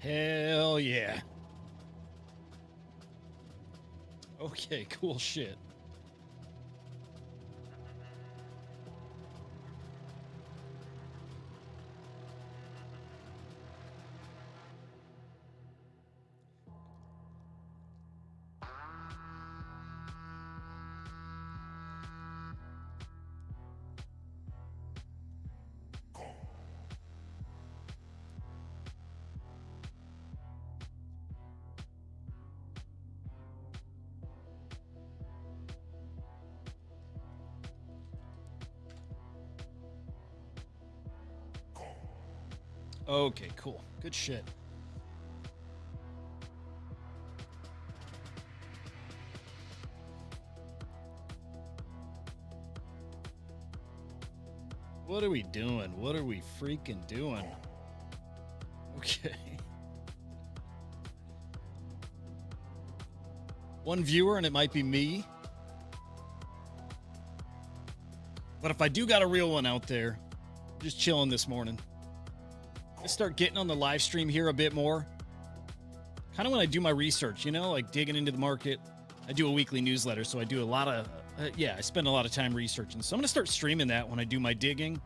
Hell yeah. Okay, cool shit. Okay, cool. Good shit. What are we doing? What are we freaking doing? Okay. One viewer, and it might be me. But if I do got a real one out there, just chilling this morning. I start getting on the live stream here a bit more. Kind of when I do my research, you know, like digging into the market. I do a weekly newsletter, so I do a lot of, I spend a lot of time researching. So I'm going to start streaming that when I do my digging,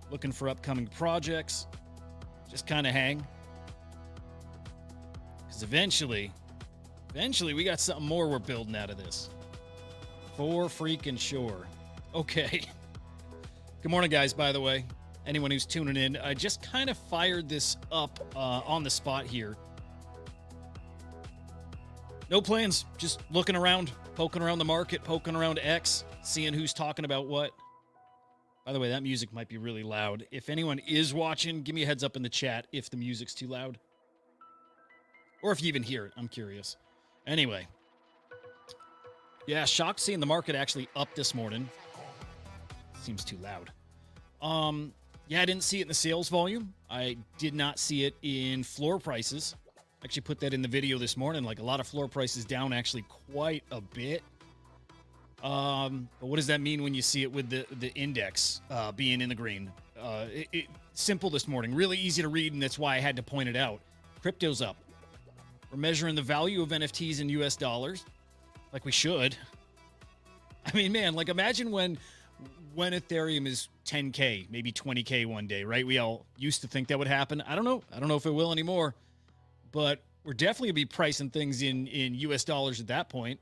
looking for upcoming projects, just kind of hang. Because eventually we got something more we're building out of this. For freaking sure. Okay. Good morning, guys, by the way. Anyone who's tuning in, I just kind of fired this up on the spot here. No plans, just looking around, poking around the market, poking around X, seeing who's talking about what. By the way, that music might be really loud. If anyone is watching, give me a heads up in the chat if the music's too loud. Or if you even hear it, I'm curious. Anyway. Yeah, shocked seeing the market actually up this morning. Seems too loud. Yeah, I didn't see it in the sales volume. I did not see it in floor prices. Actually put that in the video this morning. Like a lot of floor prices down actually quite a bit. But what does that mean when you see it with the index being in the green? Simple this morning. Really easy to read, and that's why I had to point it out. Crypto's up. We're measuring the value of NFTs in US dollars. Like we should. I mean, man, like imagine when Ethereum is 10K, maybe 20K one day, right? We all used to think that would happen. I don't know. I don't know if it will anymore. But we're definitely going to be pricing things in US dollars at that point.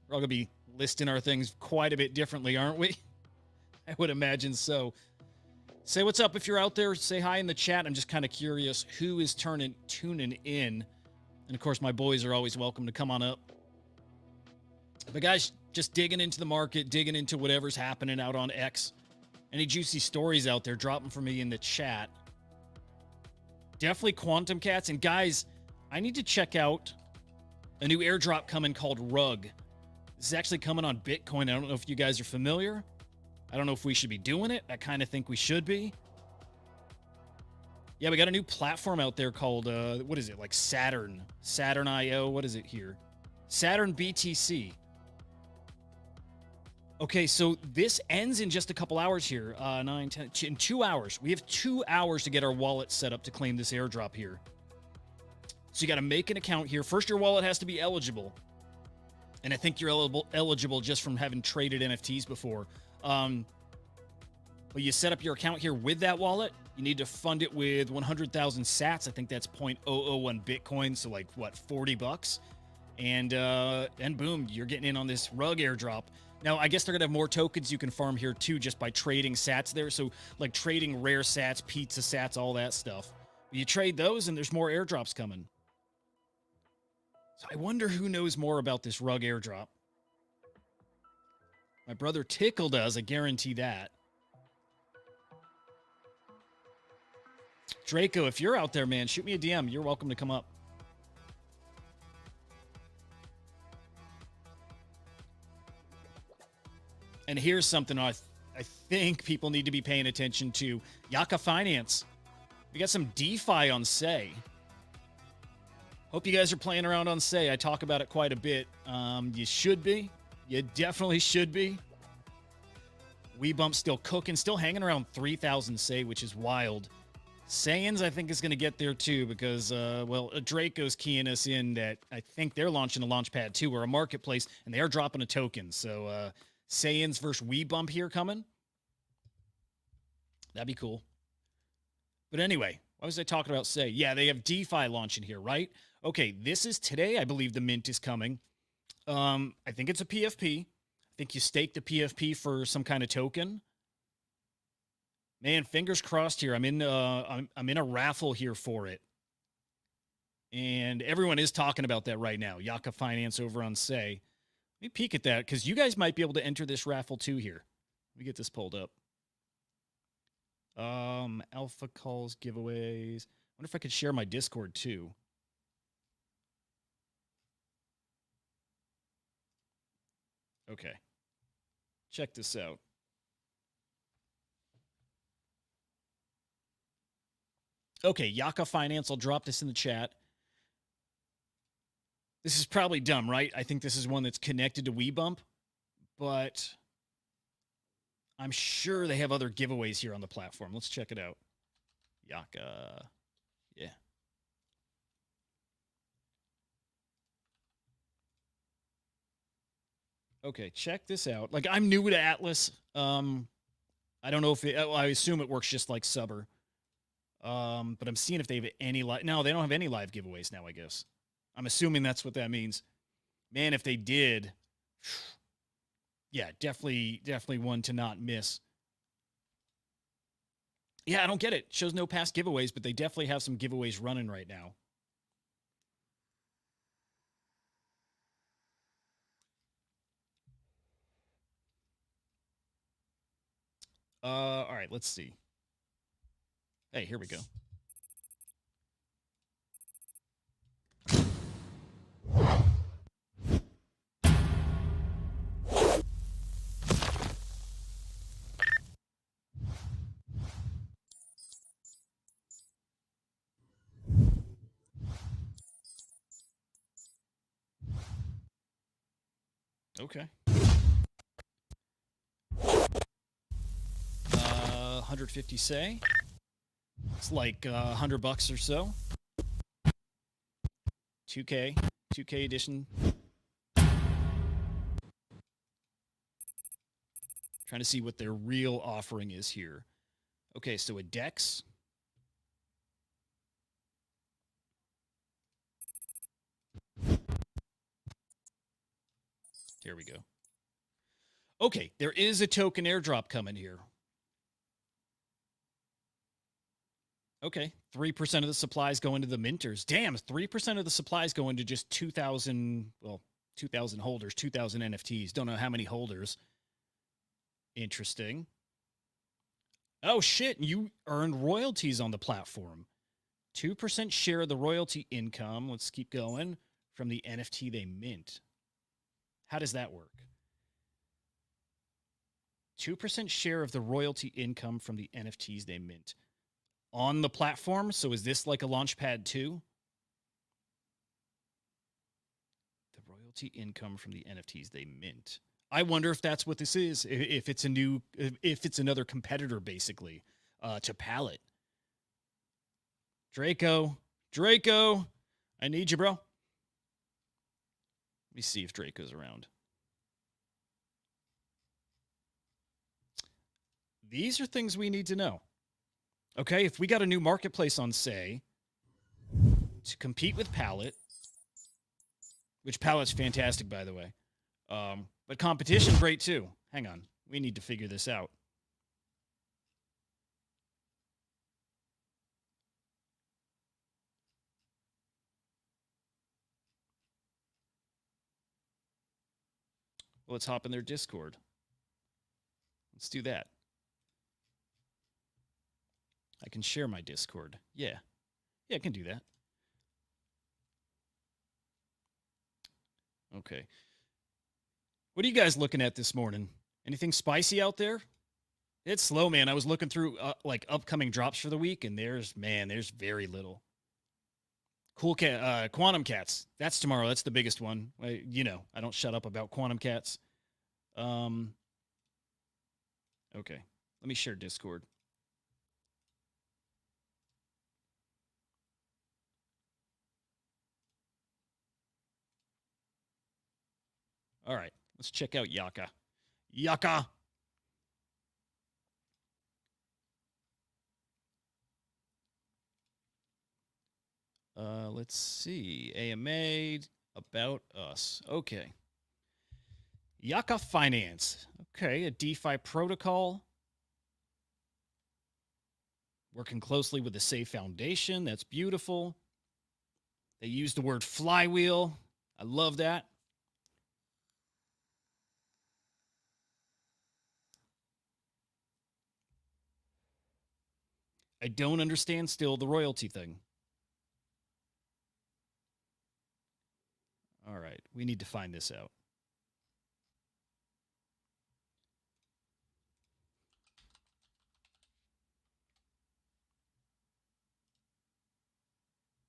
We're all going to be listing our things quite a bit differently, aren't we? I would imagine so. Say what's up if you're out there. Say hi in the chat. I'm just kind of curious who is tuning in. And, of course, my boys are always welcome to come on up. But, guys, just digging into the market, digging into whatever's happening out on X. Any juicy stories out there, drop them for me in the chat. Definitely Quantum Cats. And, guys, I need to check out a new airdrop coming called Rug. This is actually coming on Bitcoin. I don't know if you guys are familiar. I don't know if we should be doing it. I kind of think we should be. Yeah, we got a new platform out there called, what is it? Like Saturn. Saturn.io. What is it here? Saturn BTC. Okay, so this ends in just a couple hours here. 9, 10, in 2 hours. We have 2 hours to get our wallet set up to claim this airdrop here. So you got to make an account here. First, your wallet has to be eligible. And I think you're eligible just from having traded NFTs before. But you set up your account here with that wallet. You need to fund it with 100,000 sats. I think that's 0.001 Bitcoin. So like, what, $40? And boom, you're getting in on this Rug airdrop. Now, I guess they're going to have more tokens you can farm here, too, just by trading sats there. So, like, trading rare sats, pizza sats, all that stuff. You trade those, and there's more airdrops coming. So, I wonder who knows more about this Rug airdrop. My brother Tickle does, I guarantee that. Draco, if you're out there, man, shoot me a DM. You're welcome to come up. And here's something I think people need to be paying attention to. Yaka Finance. We got some DeFi on Say. Hope you guys are playing around on Say. I talk about it quite a bit. You should be. You definitely should be. WeBump's still cooking, still hanging around 3,000 Say, which is wild. Saiyans, I think, is going to get there too because, Draco's keying us in that I think they're launching a Launchpad 2 or a marketplace, and they are dropping a token. So, Saiyans versus Wii Bump here coming. That'd be cool. But anyway, why was I talking about Say? Yeah, they have DeFi launching here, right? Okay, this is today. I believe the mint is coming. I think it's a PFP. I think you stake the PFP for some kind of token. Man, fingers crossed here. I'm in a raffle here for it. And everyone is talking about that right now. Yaka Finance over on Say. Let me peek at that because you guys might be able to enter this raffle too here. Let me get this pulled up. Alpha calls, giveaways. I wonder if I could share my Discord too. Okay. Check this out. Okay, Yaka Finance, I'll drop this in the chat. This is probably dumb, right? I think this is one that's connected to WeBump, but I'm sure they have other giveaways here on the platform. Let's check it out. Yaka. Yeah. Okay, check this out. Like, I'm new to Atlas. I don't know if I assume it works just like Subber. But I'm seeing if they have any live. No, they don't have any live giveaways now, I guess. I'm assuming that's what that means. Man, if they did, yeah, definitely one to not miss. Yeah, I don't get it. Shows no past giveaways, but they definitely have some giveaways running right now. All right, let's see. Hey, here we go. Okay. 150 say. It's like $100 or so. 2K edition. Trying to see what their real offering is here. Okay, so a Dex. Here we go. Okay, there is a token airdrop coming here. Okay, 3% of the supplies go into the minters. Damn, 3% of the supplies go into just 2,000, 2,000 holders, 2,000 NFTs. Don't know how many holders. Interesting. Oh, shit, you earned royalties on the platform. 2% share of the royalty income. Let's keep going. From the NFT they mint. How does that work? 2% share of the royalty income from the NFTs they mint. On the platform? So is this like a Launchpad 2? The royalty income from the NFTs they mint. I wonder if that's what this is. If it's another competitor, basically, to Pallet. Draco, I need you, bro. Let me see if Draco's around. These are things we need to know. Okay, if we got a new marketplace on Say to compete with Pallet, which Pallet's fantastic, by the way, but competition great too. Hang on, we need to figure this out. Well, let's hop in their Discord. Let's do that. I can share my Discord. Yeah, I can do that. Okay. What are you guys looking at this morning? Anything spicy out there? It's slow, man. I was looking through like upcoming drops for the week, and there's very little. Cool cat, Quantum Cats. That's tomorrow. That's the biggest one. I don't shut up about Quantum Cats. Okay. Let me share Discord. All right, let's check out Yaka. Yaka. Let's see. AMA about us. Okay. Yaka Finance. Okay, a DeFi protocol. Working closely with the Safe Foundation. That's beautiful. They use the word flywheel. I love that. I don't understand still the royalty thing. All right, we need to find this out.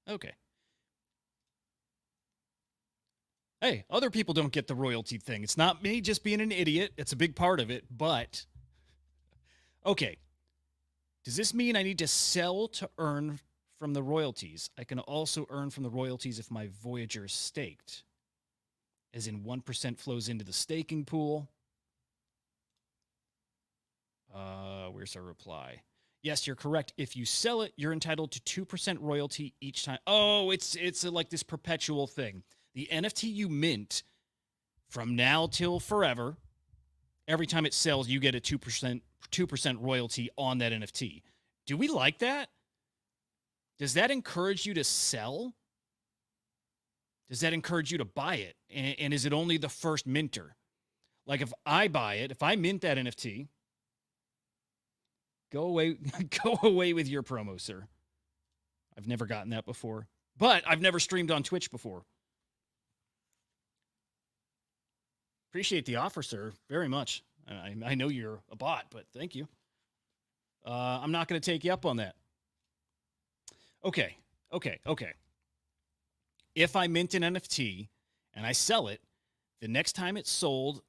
Okay. Hey, other people don't get the royalty thing. It's not me just being an idiot. It's a big part of it, but okay. Does this mean I need to sell to earn from the royalties? I can also earn from the royalties if my Voyager is staked, as in 1% flows into the staking pool. Where's our reply? Yes, you're correct. If you sell it, you're entitled to 2% royalty each time. Oh, it's like this perpetual thing. The NFT you mint from now till forever, every time it sells, you get a 2% royalty on that NFT. Do we like that? Does that encourage you to sell? Does that encourage you to buy it? And is it only the first minter? Like if I buy it, if I mint that NFT, go away, go away with your promo, sir. I've never gotten that before, but I've never streamed on Twitch before. Appreciate the offer, sir, very much. I know you're a bot, but thank you. I'm not going to take you up on that. Okay. If I mint an NFT and I sell it, the next time it's sold,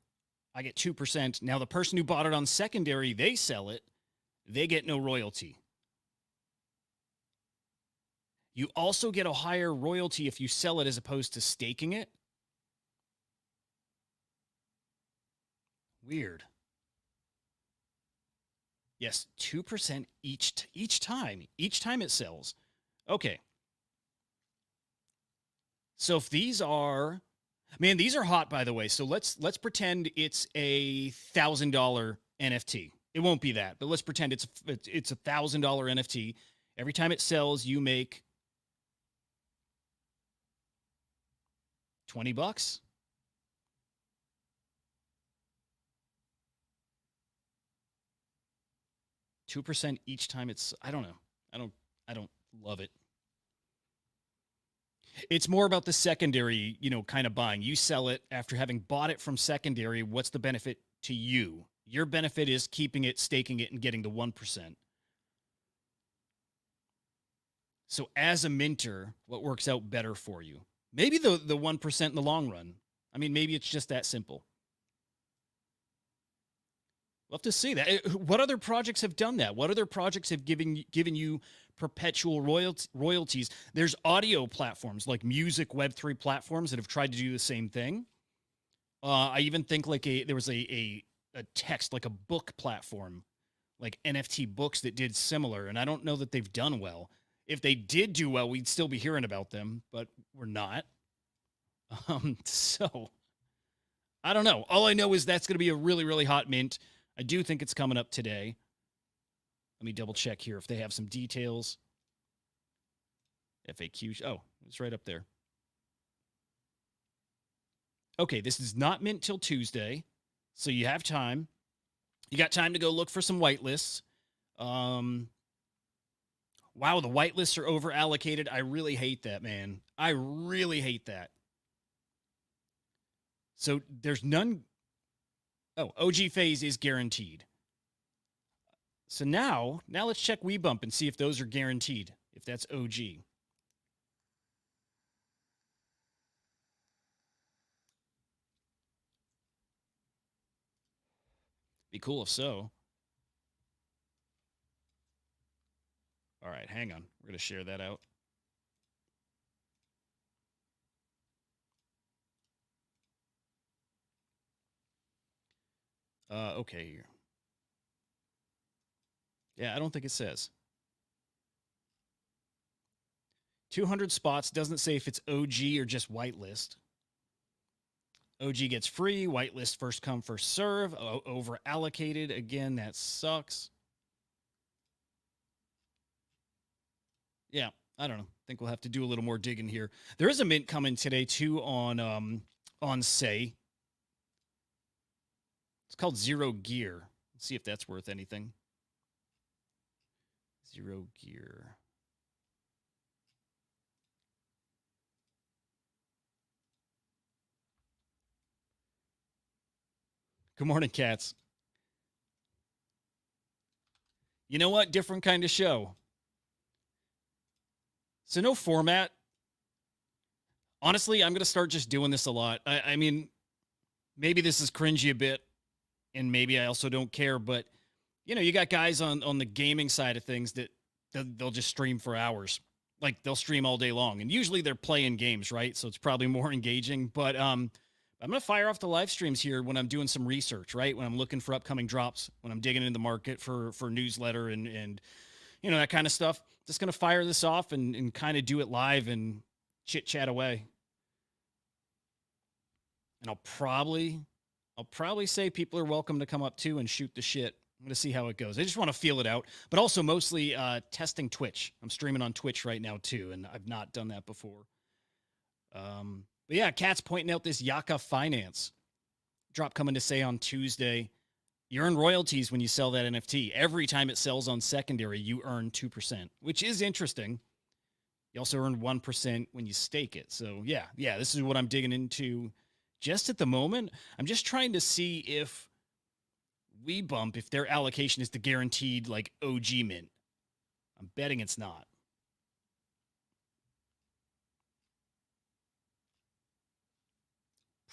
I get 2%. Now, the person who bought it on secondary, they sell it, they get no royalty. You also get a higher royalty if you sell it as opposed to staking it. Weird. Yes, 2% each time it sells. Okay. So if these are, man, these are hot, by the way. So let's pretend it's a $1,000 NFT. It won't be that, but let's pretend it's a $1,000 NFT. Every time it sells, you make $20. 2% each time it's, I don't know. I don't love it. It's more about the secondary, kind of buying. You sell it after having bought it from secondary. What's the benefit to you? Your benefit is keeping it, staking it, and getting the 1%. So as a minter, what works out better for you? Maybe the 1% in the long run. I mean, maybe it's just that simple. We'll have to see that. What other projects have done that? What other projects have given you perpetual royalties? There's audio platforms like music Web3 platforms that have tried to do the same thing. I even think like there was a text, like a book platform, like NFT books that did similar. And I don't know that they've done well. If they did do well, we'd still be hearing about them, but we're not. So I don't know. All I know is that's going to be a really, really hot mint. I do think it's coming up today. Let me double check here if they have some details. FAQ. Oh, it's right up there. Okay, this is not mint till Tuesday, so you have time. You got time to go look for some whitelists. Wow, the whitelists are over allocated. I really hate that, man. I really hate that. So there's none. Oh, OG phase is guaranteed. So now let's check WeBump and see if those are guaranteed, if that's OG. Be cool if so. All right, hang on. We're going to share that out. Okay here. Yeah, I don't think it says 200 spots. Doesn't say if it's OG or just whitelist. OG gets free. Whitelist first come first serve. Over allocated again. That sucks. Yeah, I don't know. I think we'll have to do a little more digging here. There is a mint coming today too on Say. It's called Zero Gear. Let's see if that's worth anything. Zero Gear. Good morning, cats. You know what? Different kind of show. So no format. Honestly, I'm going to start just doing this a lot. I mean, maybe this is cringy a bit, and maybe I also don't care, but you got guys on the gaming side of things that they'll just stream for hours. Like they'll stream all day long, and usually they're playing games, right? So it's probably more engaging. But I'm gonna fire off the live streams here when I'm doing some research, right? When I'm looking for upcoming drops, when I'm digging into the market for newsletter and that kind of stuff. Just gonna fire this off and kind of do it live and chit chat away. And I'll probably say people are welcome to come up too and shoot the shit. I'm gonna see how it goes. I just want to feel it out, but also mostly testing Twitch. I'm streaming on Twitch right now too, and I've not done that before. But yeah, Cat's pointing out this Yaka Finance drop coming to Say on Tuesday. You earn royalties when you sell that NFT. Every time it sells on secondary, you earn 2%, which is interesting. You also earn 1% when you stake it. So yeah, this is what I'm digging into just at the moment. I'm just trying to see if WeBump, if their allocation is the guaranteed like OG mint. I'm betting it's not.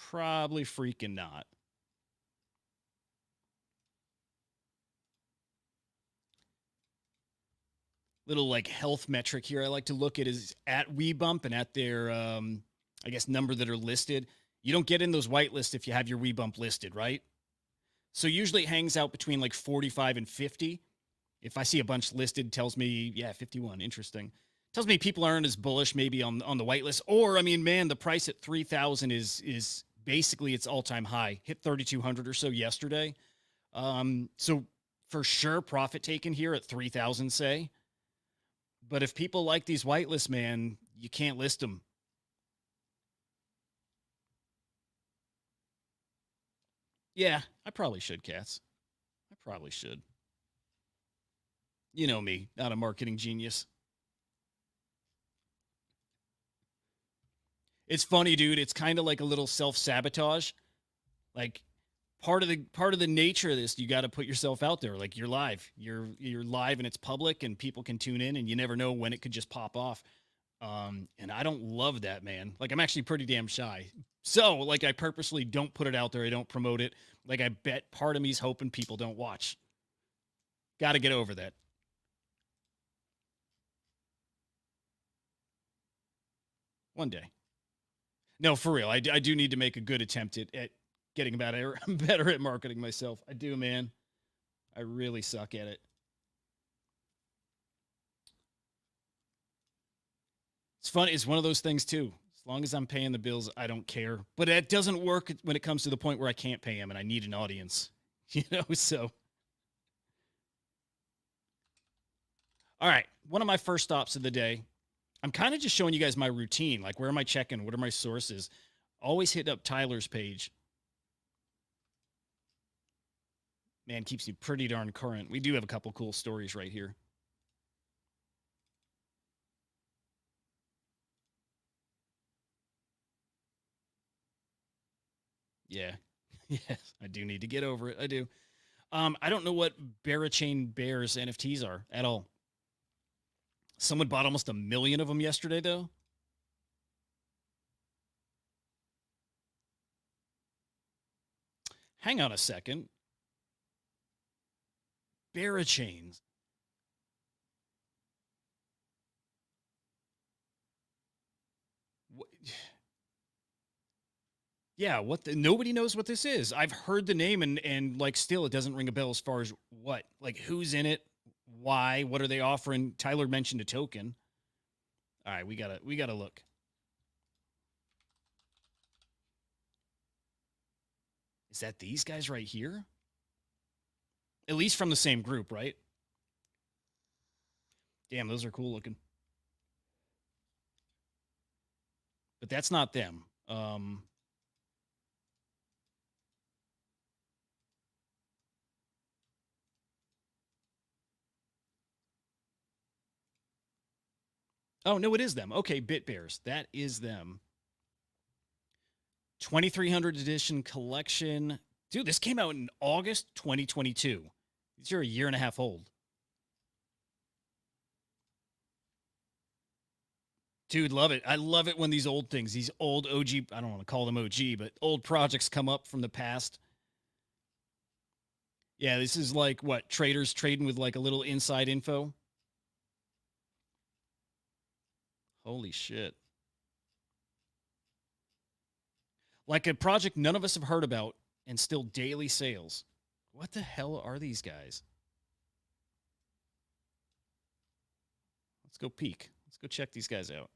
Probably freaking not. Little like health metric here I like to look at is at WeBump and at their I guess number that are listed. You don't get in those whitelists if you have your WeBump listed, right? So usually it hangs out between like 45 and 50. If I see a bunch listed, tells me, yeah, 51. Interesting. Tells me people aren't as bullish maybe on the whitelist. Or I mean, man, the price at 3,000 is basically its all-time high. Hit 3,200 or so yesterday. So for sure, profit taken here at 3,000, say. But if people like these whitelists, man, you can't list them. Yeah, I probably should, Cats. I probably should. You know me, not a marketing genius. It's funny, dude. It's kind of like a little self-sabotage. Like part of the nature of this, you got to put yourself out there. Like you're live. You're live and it's public and people can tune in and you never know when it could just pop off. And I don't love that, man. Like I'm actually pretty damn shy. So, like I purposely don't put it out there. I don't promote it. Like I bet part of me's hoping people don't watch. Got to get over that. One day. No, for real. I do need to make a good attempt at getting better, better at marketing myself. I do, man. I really suck at it. It's fun. It's one of those things too. As long as I'm paying the bills, I don't care. But it doesn't work when it comes to the point where I can't pay them and I need an audience. So all right. One of my first stops of the day. I'm kind of just showing you guys my routine. Like where am I checking? What are my sources? Always hit up Tyler's page. Man, keeps me pretty darn current. We do have a couple cool stories right here. Yeah. Yes, I do need to get over it. I do. I don't know what Barachain Bears NFTs are at all. Someone bought almost 1 million of them yesterday, though. Hang on a second. Barachains. Yeah, nobody knows what this is. I've heard the name and like still it doesn't ring a bell as far as what, like who's in it, why, what are they offering? Tyler mentioned a token. All right, we gotta look. Is that these guys right here? At least from the same group, right? Damn, those are cool looking. But that's not them. Oh no, it is them. Okay, Bit Bears. That is them. 2300 edition collection. Dude, this came out in August 2022. These are a year and a half old. Dude, love it. I love it when these old things, these old OG, I don't want to call them OG, but old projects come up from the past. Yeah, this is like what? Traders trading with like a little inside info. Holy shit. Like a project none of us have heard about and still daily sales. What the hell are these guys? Let's go peek. Let's go check these guys out.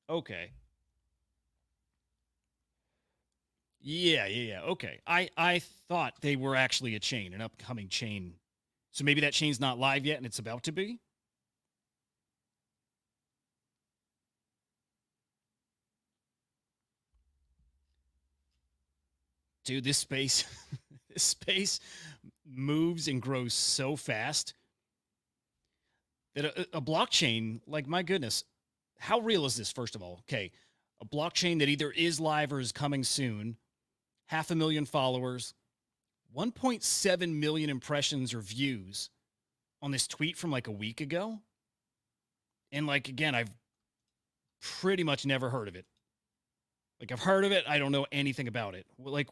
Okay. Yeah. Okay. I thought they were actually a chain, an upcoming chain. So maybe that chain's not live yet and it's about to be? Dude, this space this space moves and grows so fast that a blockchain, like my goodness, how real is this first of all? Okay. A blockchain that either is live or is coming soon, 500,000 followers, 1.7 million impressions or views on this tweet from like a week ago. And like again, I've pretty much never heard of it. Like I've heard of it, I don't know anything about it. Like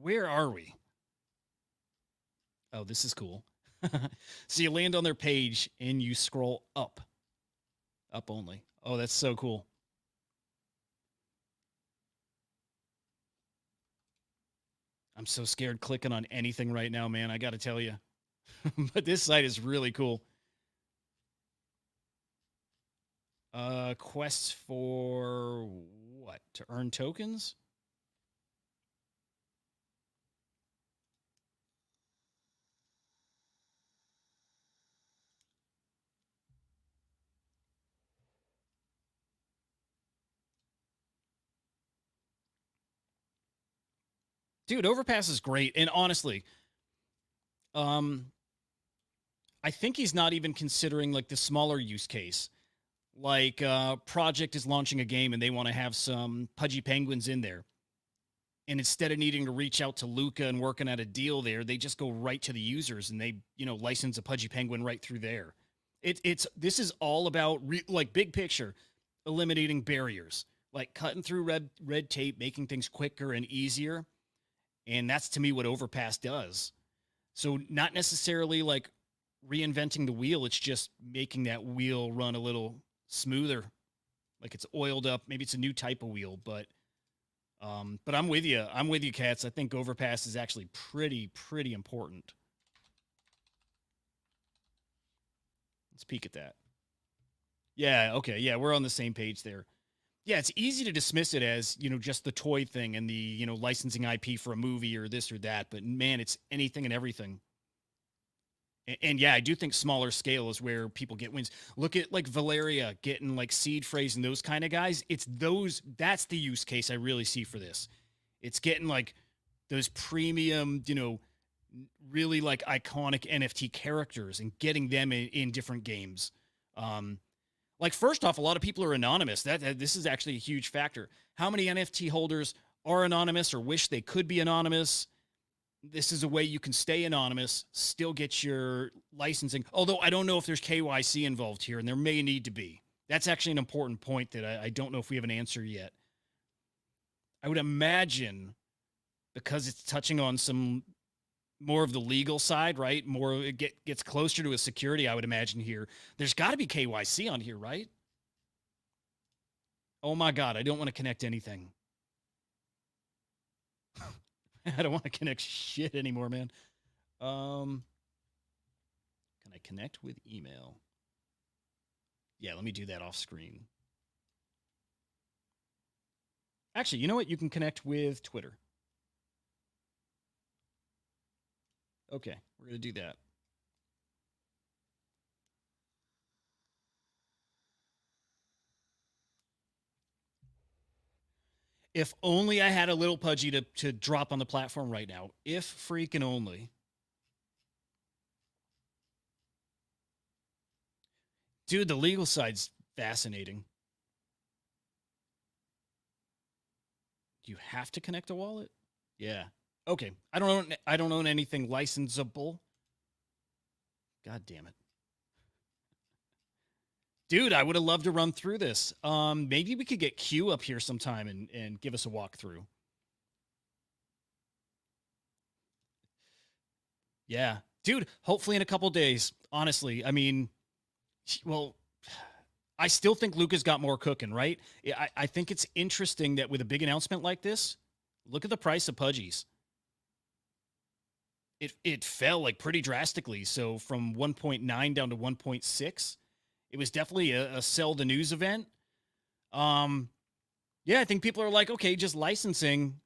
where are we? Oh, this is cool. So you land on their page and you scroll up only. Oh, that's so cool. I'm so scared clicking on anything right now, man. I got to tell you. But this site is really cool. Quests for what? To earn tokens? Dude, Overpass is great. And honestly, um, I think he's not even considering like the smaller use case. Like Project is launching a game and they want to have some pudgy penguins in there. And instead of needing to reach out to Luca and working out a deal there, they just go right to the users and they, license a pudgy penguin right through there. It's this is all about like big picture, eliminating barriers, like cutting through red tape, making things quicker and easier. And that's to me what Overpass does. So not necessarily like reinventing the wheel, it's just making that wheel run a little smoother. Like it's oiled up. Maybe it's a new type of wheel, but I'm with you. I'm with you, Cats. I think Overpass is actually pretty important. Let's peek at that. Yeah, okay. Yeah, we're on the same page there. Yeah, it's easy to dismiss it as, just the toy thing and the, licensing IP for a movie or this or that. But man, it's anything and everything. And yeah, I do think smaller scale is where people get wins. Look at like Valeria getting like seed phrase and those kind of guys. That's the use case I really see for this. It's getting like those premium, really like iconic NFT characters and getting them in different games. Like first off, a lot of people are anonymous. This is actually a huge factor. How many NFT holders are anonymous or wish they could be anonymous? This is a way you can stay anonymous, still get your licensing. Although I don't know if there's KYC involved here, and there may need to be. That's actually an important point that I don't know if we have an answer yet. I would imagine because it's touching on some more of the legal side, right? More it gets closer to a security, I would imagine here. There's got to be KYC on here, right? Oh my God, I don't want to connect anything. I don't want to connect shit anymore, man. Can I connect with email? Yeah, let me do that off screen. Actually, you know what? You can connect with Twitter. Okay, we're going to do that. If only I had a little pudgy to drop on the platform right now. If freaking only. Dude, the legal side's fascinating. You have to connect a wallet? Yeah. Okay. I don't own anything licensable. God damn it. Dude, I would have loved to run through this. Maybe we could get Q up here sometime and give us a walkthrough. Yeah. Dude, hopefully in a couple days. Honestly, I mean, well, I still think Luca's got more cooking, right? I think it's interesting that with a big announcement like this, look at the price of Pudgies. It fell like pretty drastically. So from 1.9 down to 1.6. It was definitely a sell the news event. Yeah, I think people are like, okay, just licensing.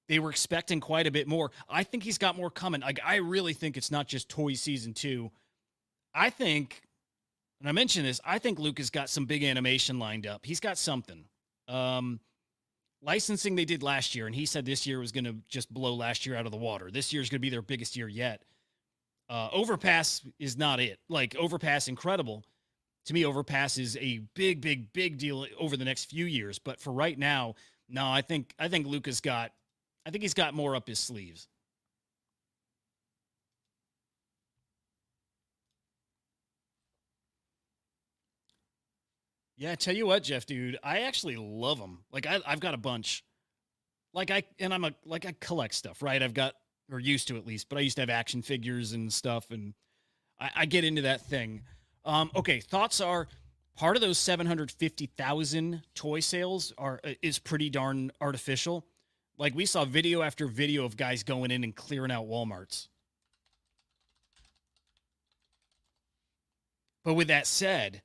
They were expecting quite a bit more. I think he's got more coming. Like, I really think it's not just Toy Season 2. I think, and I mentioned this, I think Luca's got some big animation lined up. He's got something. Licensing they did last year, and he said this year was going to just blow last year out of the water. This year is going to be their biggest year yet. Overpass is not it. Like, Overpass, incredible. To me, Overpass is a big, big, big deal over the next few years. But for right now, no, I think Luca's got, I think he's got more up his sleeves. Yeah, tell you what, Jeff, dude, I actually love them. Like, I've got a bunch. Like I collect stuff, right? I've got, or used to at least, but I used to have action figures and stuff, and I get into that thing. Okay, thoughts are part of those 750,000 toy sales is pretty darn artificial. Like, we saw video after video of guys going in and clearing out Walmarts. But with that said,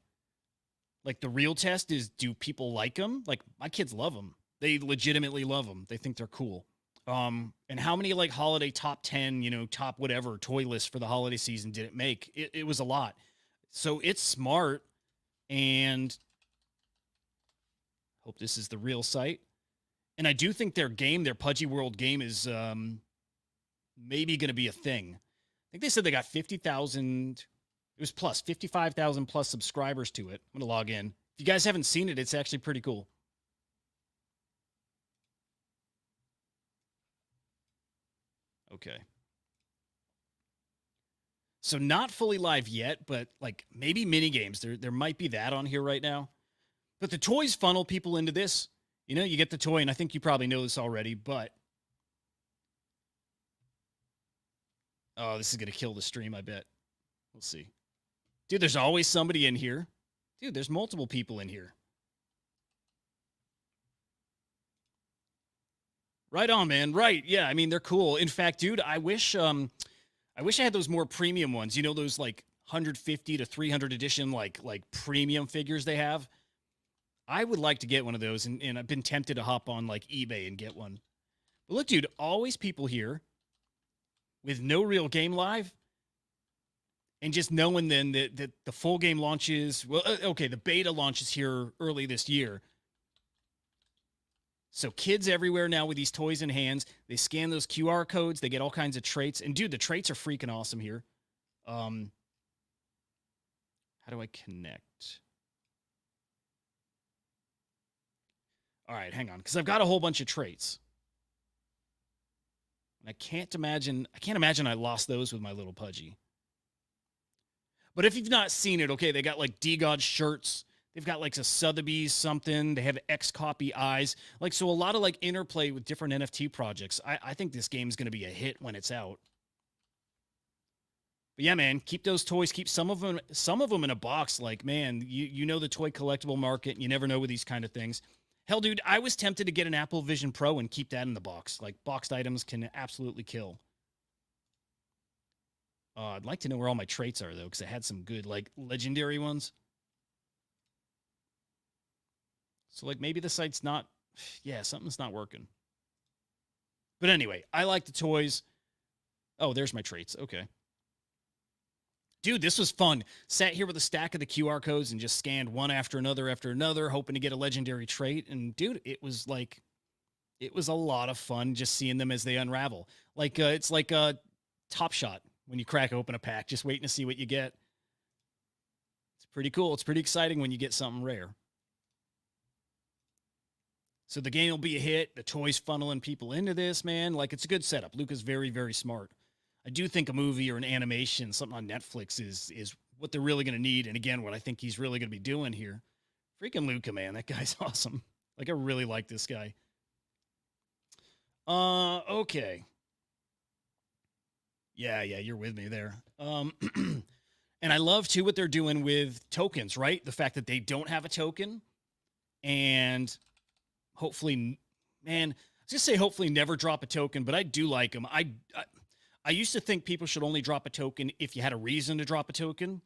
like, the real test is, do people like them? Like, my kids love them. They legitimately love them. They think they're cool. And how many like holiday top 10, top whatever toy lists for the holiday season did it make? It was a lot. So it's smart, and hope this is the real site. And I do think their Pudgy World game is maybe going to be a thing. I think they said they got 50,000. It was plus 55,000 plus subscribers to it. I'm going to log in. If you guys haven't seen it, it's actually pretty cool. Okay. So not fully live yet, but like maybe mini games. There might be that on here right now. But the toys funnel people into this. You get the toy, and I think you probably know this already, but oh, this is gonna kill the stream, I bet. We'll see. Dude, there's always somebody in here. Dude, there's multiple people in here. Right on, man. Right. Yeah, I mean, they're cool. In fact, dude, I wish I had those more premium ones. Those like 150 to 300 edition like premium figures they have. I would like to get one of those, and I've been tempted to hop on like eBay and get one. But look, dude, always people here with no real game live, and just knowing then that the full game launches. Well, okay, the beta launches here early this year. So kids everywhere now with these toys in hands. They scan those QR codes. They get all kinds of traits. And dude, the traits are freaking awesome here. How do I connect? All right, hang on, because I've got a whole bunch of traits. And I can't imagine I lost those with my little Pudgy. But if you've not seen it, okay, they got like D-God shirts. They've got like a Sotheby's something. They have X copy eyes. Like, so a lot of like interplay with different NFT projects. I think this game's going to be a hit when it's out. But yeah, man, keep those toys. Keep some of them in a box. Like, man, you know the toy collectible market, and you never know with these kind of things. Hell, dude, I was tempted to get an Apple Vision Pro and keep that in the box. Like, boxed items can absolutely kill. I'd like to know where all my traits are though, because I had some good like legendary ones. So like maybe the site's not. Yeah, something's not working. But anyway, I like the toys. Oh, there's my traits. Okay. Dude, this was fun. Sat here with a stack of the QR codes and just scanned one after another, hoping to get a legendary trait. And dude, it was a lot of fun just seeing them as they unravel. Like it's like a Top Shot when you crack open a pack, just waiting to see what you get. It's pretty cool. It's pretty exciting when you get something rare. So the game will be a hit. The toys funneling people into this, man. Like it's a good setup. Luca's very, very smart. I do think a movie or an animation, something on Netflix, is what they're really going to need. And again, what I think he's really going to be doing here. Freaking Luca, man, that guy's awesome. Like I really like this guy. Okay. Yeah, you're with me there. And I love too what they're doing with tokens, right? The fact that they don't have a token and hopefully, man, I was gonna say hopefully never drop a token, but I do like them. I used to think people should only drop a token if you had a reason to drop a token,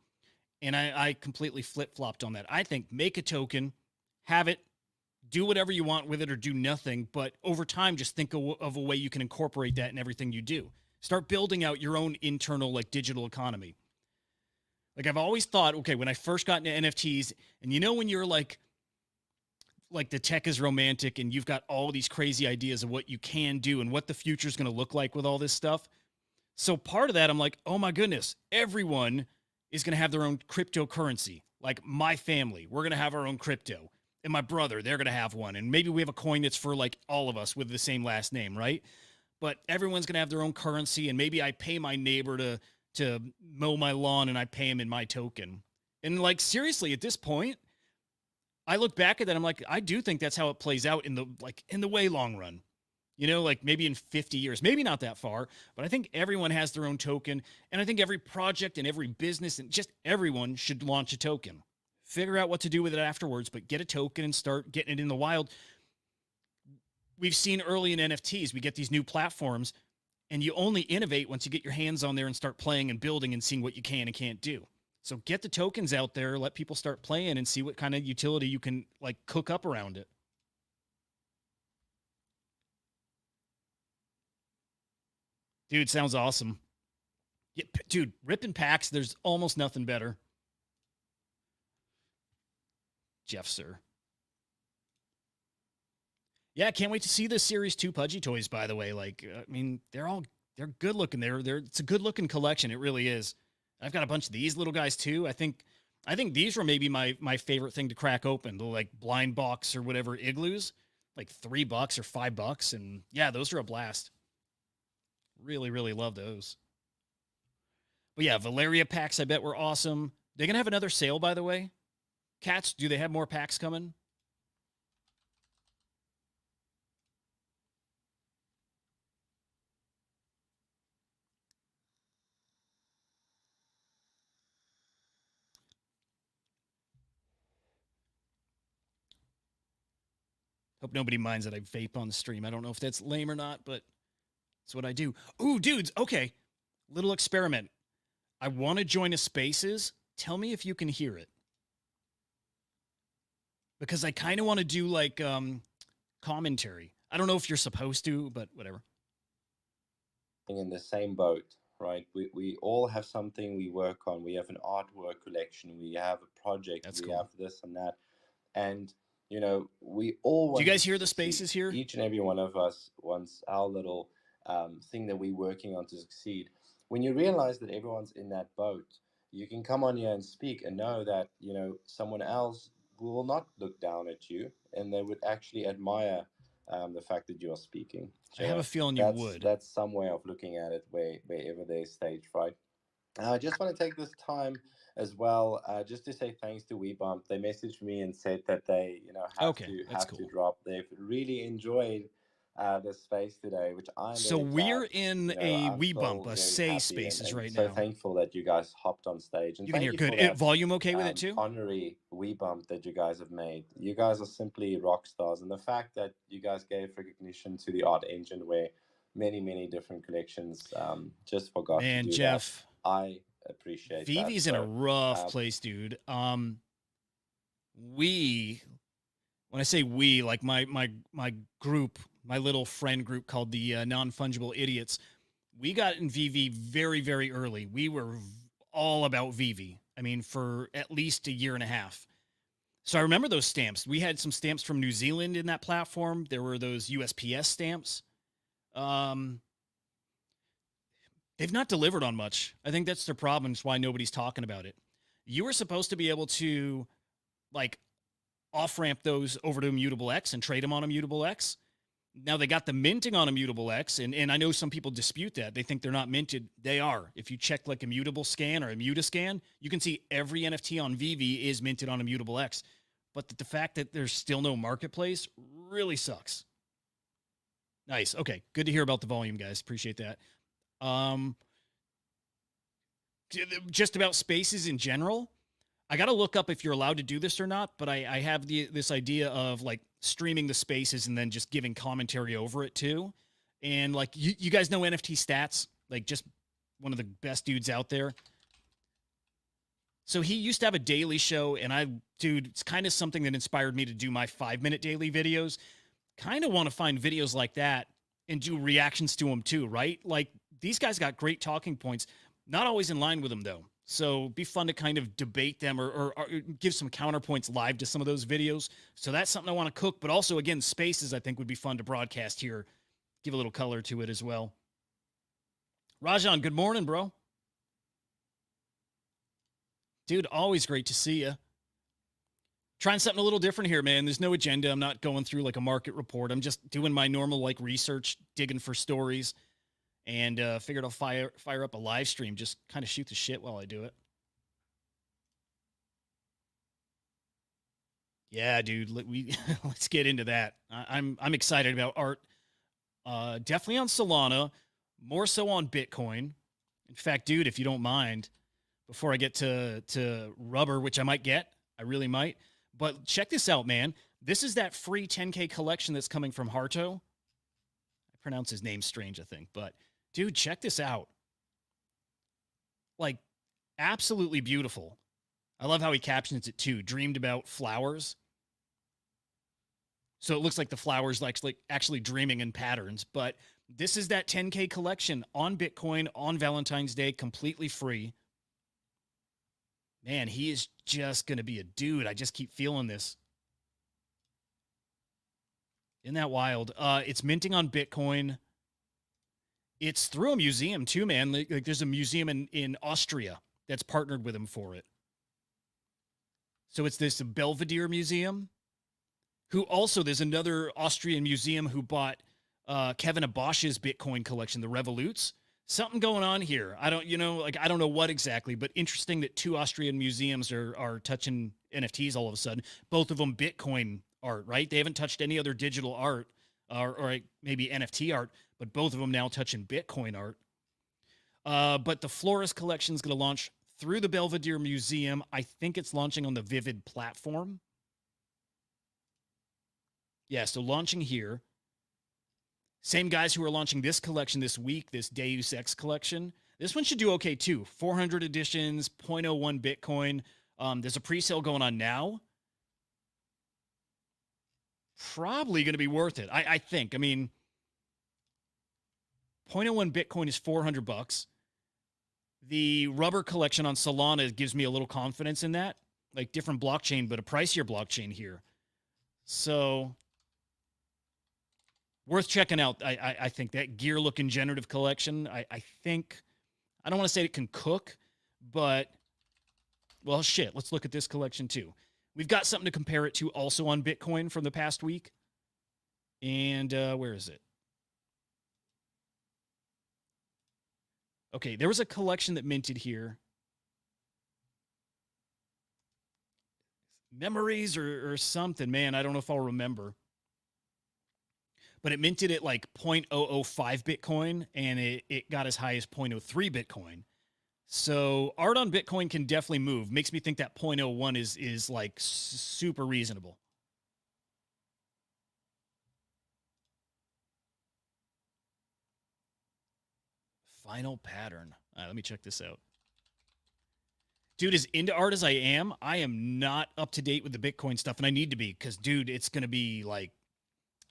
and I completely flip flopped on that. I think make a token, have it, do whatever you want with it, or do nothing. But over time, just think of a way you can incorporate that in everything you do. Start building out your own internal like digital economy. Like I've always thought, okay, when I first got into NFTs, and you know when you're like the tech is romantic and you've got all these crazy ideas of what you can do and what the future is going to look like with all this stuff. So part of that, I'm like, oh my goodness, everyone is going to have their own cryptocurrency. Like my family, we're going to have our own crypto. And my brother, they're going to have one. And maybe we have a coin that's for like all of us with the same last name, right? But everyone's going to have their own currency. And maybe I pay my neighbor to mow my lawn and I pay him in my token. And like seriously, at this point, I look back at that. I'm like, I do think that's how it plays out in the way long run. You know, like maybe in 50 years, maybe not that far, but I think everyone has their own token. And I think every project and every business and just everyone should launch a token. Figure out what to do with it afterwards, but get a token and start getting it in the wild. We've seen early in NFTs, we get these new platforms, and you only innovate once you get your hands on there and start playing and building and seeing what you can and can't do. So get the tokens out there, let people start playing and see what kind of utility you can like cook up around it. Dude, sounds awesome. Yeah, dude, ripping packs, there's almost nothing better. Jeff, sir. Yeah, can't wait to see the Series 2 Pudgy toys, by the way. Like, I mean, they're good looking. They're it's a good looking collection. It really is. I've got a bunch of these little guys too. I think these were maybe my favorite thing to crack open, the like blind box or whatever igloos, like $3 or $5. And yeah, those are a blast. Really, really love those. But yeah, Valeria packs, I bet were awesome. They're gonna have another sale, by the way. Cats, do they have more packs coming? Hope nobody minds that I vape on the stream. I don't know if that's lame or not, but it's what I do. Ooh, dudes, okay. Little experiment. I want to join a spaces. Tell me if you can hear it. Because I kind of want to do like commentary. I don't know if you're supposed to, but whatever. In the same boat, right? We all have something we work on. We have an artwork collection. We have a project. That's We cool. have this and that. And, we all Do you want to guys hear the succeed. spaces here? Each and every one of us wants our little thing that we're working on to succeed. When you realize that everyone's in that boat, you can come on here and speak and know that, someone else will not look down at you and they would actually admire the fact that you're speaking. I have a So feeling you that's would. that's some way of looking at it wherever there's stage fright. I just want to take this time as well, just to say thanks to WeBump. They messaged me and said that they, have Okay, to that's have to cool. drop. They've really enjoyed this space today, which I'm So very glad. we're You in know, a I'm We Bump, still a very Say happy Spaces and right so now. thankful that you guys hopped on stage. And You can thank hear you good. for that Volume okay with it too? honorary We Bump that you guys have made. You guys are simply rock stars. And the fact that you guys gave recognition to the art engine where many, many different collections just forgot to Man, do that, Jeff, I appreciate that. Vivi's in a So, rough um, place, dude. We when I say we, like my group, my little friend group called the Non-Fungible Idiots, we got in VV very, very early. We were all about VV. I mean, for at least a year and a half. So I remember those stamps. We had some stamps from New Zealand in that platform. There were those USPS stamps. Um, they've not delivered on much. I think that's their problem. It's why nobody's talking about it. You were supposed to be able to like off ramp those over to Immutable X and trade them on Immutable X. Now they got the minting on Immutable X, and I know some people dispute that. They think they're not minted. They are. If you check like Immutable Scan or Immutascan, you can see every NFT on VV is minted on Immutable X. But the fact that there's still no marketplace really sucks. Nice. Okay. Good to hear about the volume, guys. Appreciate that. Um, just about spaces in general. I got to look up if you're allowed to do this or not, but I have this idea of like streaming the spaces and then just giving commentary over it too. And like you guys know NFT stats, like just one of the best dudes out there. So he used to have a daily show, and dude, it's kind of something that inspired me to do my 5-minute daily videos. Kind of want to find videos like that and do reactions to them too, right? Like these guys got great talking points, not always in line with them though. So be fun to kind of debate them or give some counterpoints live to some of those videos. So that's something I want to cook. But also, again, spaces I think would be fun to broadcast here. Give a little color to it as well. Rajan, good morning, bro. Dude, always great to see you. Trying something a little different here, man. There's no agenda. I'm not going through like a market report. I'm just doing my normal like research, digging for stories, and figured I'll fire up a live stream, just kind of shoot the shit while I do it. Yeah, dude. Let's get into that. I'm excited about art. Definitely on Solana, more so on Bitcoin. In fact, dude, if you don't mind, before I get to rubber, which I might get, I really might. But check this out, man. This is that free 10K collection that's coming from Harto. I pronounce his name strange, I think, but dude, check this out. Like, absolutely beautiful. I love how he captions it too. Dreamed about flowers. So it looks like the flowers like actually dreaming in patterns. But this is that 10K collection on Bitcoin on Valentine's Day, completely free. Man, he is just going to be a dude. I just keep feeling this. Isn't that wild? It's minting on Bitcoin. It's through a museum too, man. Like there's a museum in Austria that's partnered with him for it. So it's this Belvedere Museum. Who also there's another Austrian museum who bought Kevin Abosch's Bitcoin collection, the Revolutes. Something going on here. I don't know what exactly, but interesting that two Austrian museums are touching NFTs all of a sudden. Both of them Bitcoin art, right? They haven't touched any other digital art or maybe NFT art, but both of them now touching Bitcoin art. But the Florist collection is going to launch through the Belvedere Museum. I think it's launching on the Vivid platform. Yeah, so launching here. Same guys who are launching this collection this week, this Deus Ex collection. This one should do okay too. 400 editions, 0.01 Bitcoin. There's a pre-sale going on now. Probably going to be worth it. I think. I mean, 0.01 Bitcoin is 400 bucks. The rubber collection on Solana gives me a little confidence in that. Like different blockchain, but a pricier blockchain here. So worth checking out. I think that gear looking generative collection. I think I don't want to say it can cook, but well, shit. Let's look at this collection too. We've got something to compare it to also on Bitcoin from the past week. And where is it? Okay, there was a collection that minted here. Memories or something, man. I don't know if I'll remember. but it minted at like 0.005 Bitcoin and it got as high as 0.03 Bitcoin. So art on Bitcoin can definitely move. Makes me think that 0.01 is like super reasonable. Final pattern. Let me check this out. Dude, as into art as I am not up to date with the Bitcoin stuff, and I need to be because, dude, it's going to be like,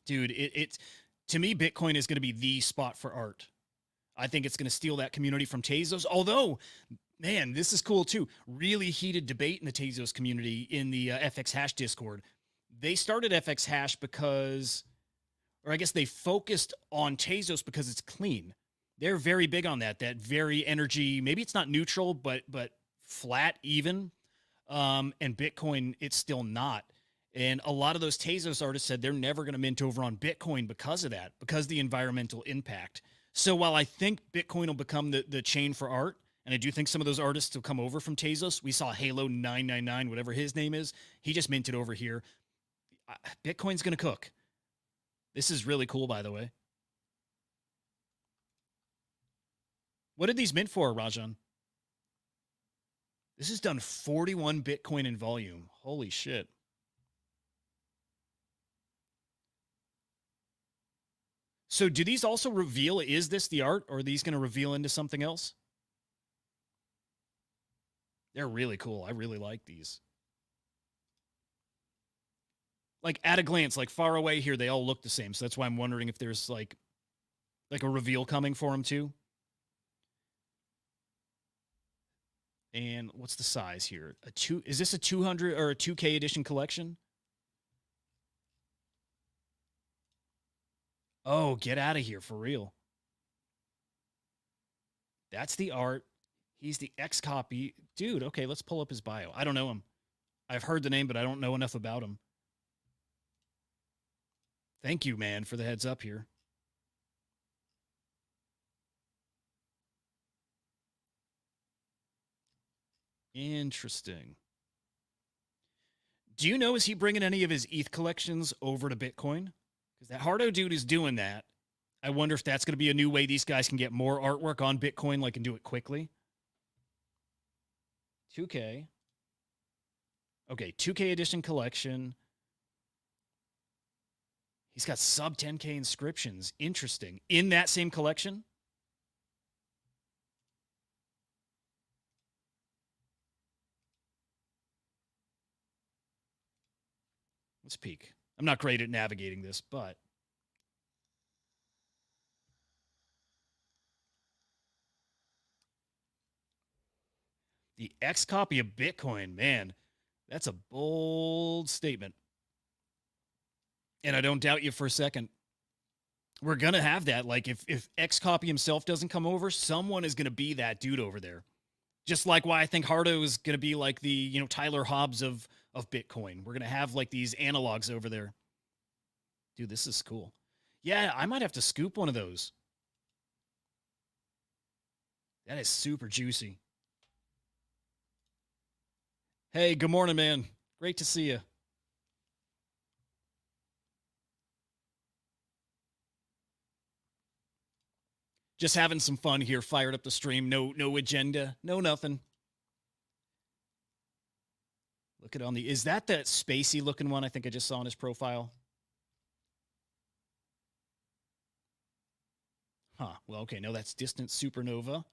dude, it's to me, Bitcoin is going to be the spot for art. I think it's going to steal that community from Tezos. Although, man, this is cool too. Really heated debate in the Tezos community in the FX Hash Discord. They started FX Hash because, or I guess they focused on Tezos because it's clean. They're very big on that. That very energy. Maybe it's not neutral, but flat even. And Bitcoin, it's still not. And a lot of those Tezos artists said they're never going to mint over on Bitcoin because of that, because of the environmental impact. So while I think Bitcoin will become the chain for art, and I do think some of those artists will come over from Tezos. We saw Halo 999, whatever his name is. He just minted over here. Bitcoin's going to cook. This is really cool, by the way. What did these mint for, Rajan? This has done 41 Bitcoin in volume. Holy shit. So do these also reveal, is this the art, or are these going to reveal into something else? They're really cool. I really like these. Like at a glance, like far away here, they all look the same. So that's why I'm wondering if there's like a reveal coming for them too. And what's the size here? Is this a 200 or a 2K edition collection? Oh, get out of here for real. That's the art. He's the X copy. Dude, okay, let's pull up his bio. I don't know him. I've heard the name, but I don't know enough about him. Thank you, man, for the heads up here. Interesting. Do you know, is he bringing any of his ETH collections over to Bitcoin? Because that Hardo dude is doing that. I wonder if that's going to be a new way these guys can get more artwork on Bitcoin, like, and do it quickly. 2K. Okay, 2K edition collection. He's got sub 10K inscriptions. Interesting. In that same collection? Let's peek. I'm not great at navigating this, but the X copy of Bitcoin, man, that's a bold statement. And I don't doubt you for a second. We're going to have that. Like if X copy himself doesn't come over, someone is going to be that dude over there. Just like why I think Hardo is going to be like the, Tyler Hobbs of Bitcoin. We're going to have like these analogs over there. Dude, this is cool. Yeah, I might have to scoop one of those. That is super juicy. Hey, good morning, man. Great to see you. Just having some fun here, fired up the stream. No agenda, no nothing. Look at is that spacey looking one I think I just saw on his profile? Huh, well, okay, no, that's Distant Supernova.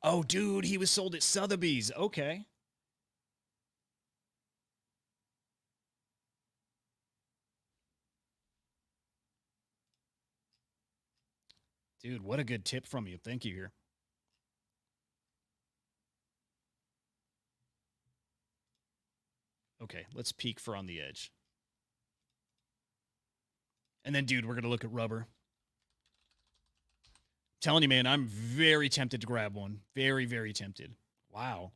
Oh, dude, he was sold at Sotheby's. Okay. Dude, what a good tip from you. Thank you here. Okay, let's peek for on the edge. And then, dude, we're going to look at rubber. Telling you, man, I'm very tempted to grab one. Very, very tempted. Wow.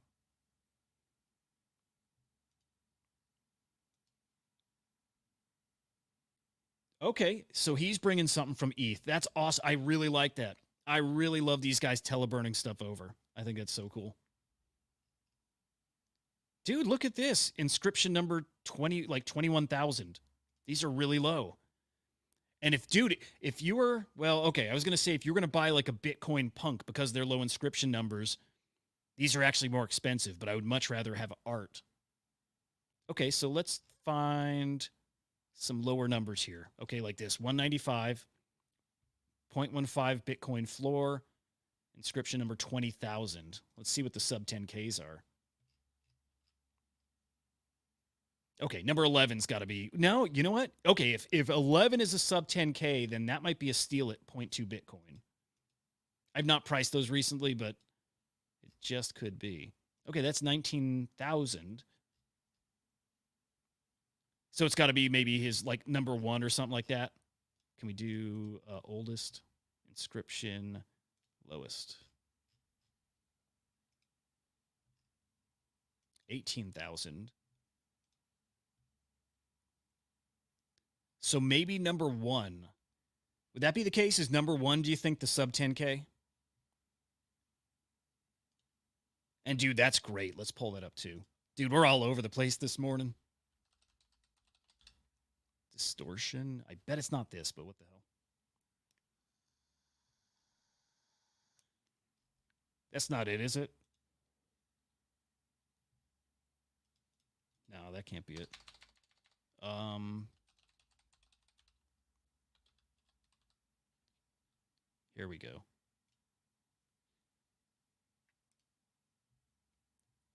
Okay, so he's bringing something from ETH. That's awesome. I really like that. I really love these guys teleburning stuff over. I think that's so cool. Dude, look at this. Inscription number 20, like 21,000. These are really low. And if you were, well, okay, I was going to say if you're going to buy like a Bitcoin punk because they're low inscription numbers, these are actually more expensive, but I would much rather have art. Okay, so let's find some lower numbers here. Okay, like this 195, 0.15 Bitcoin floor, inscription number 20,000. Let's see what the sub 10Ks are. Okay, number 11's got to be. No, you know what? Okay, if 11 is a sub 10K, then that might be a steal at 0.2 Bitcoin. I've not priced those recently, but it just could be. Okay, that's 19,000. So it's got to be maybe his like number 1 or something like that. Can we do oldest, inscription, lowest? 18,000. So maybe number 1. Would that be the case? Is number 1, do you think, the sub 10K? And dude, that's great. Let's pull that up too. Dude, we're all over the place this morning. Distortion. I bet it's not this, but what the hell? That's not it, is it? No, that can't be it. Here we go.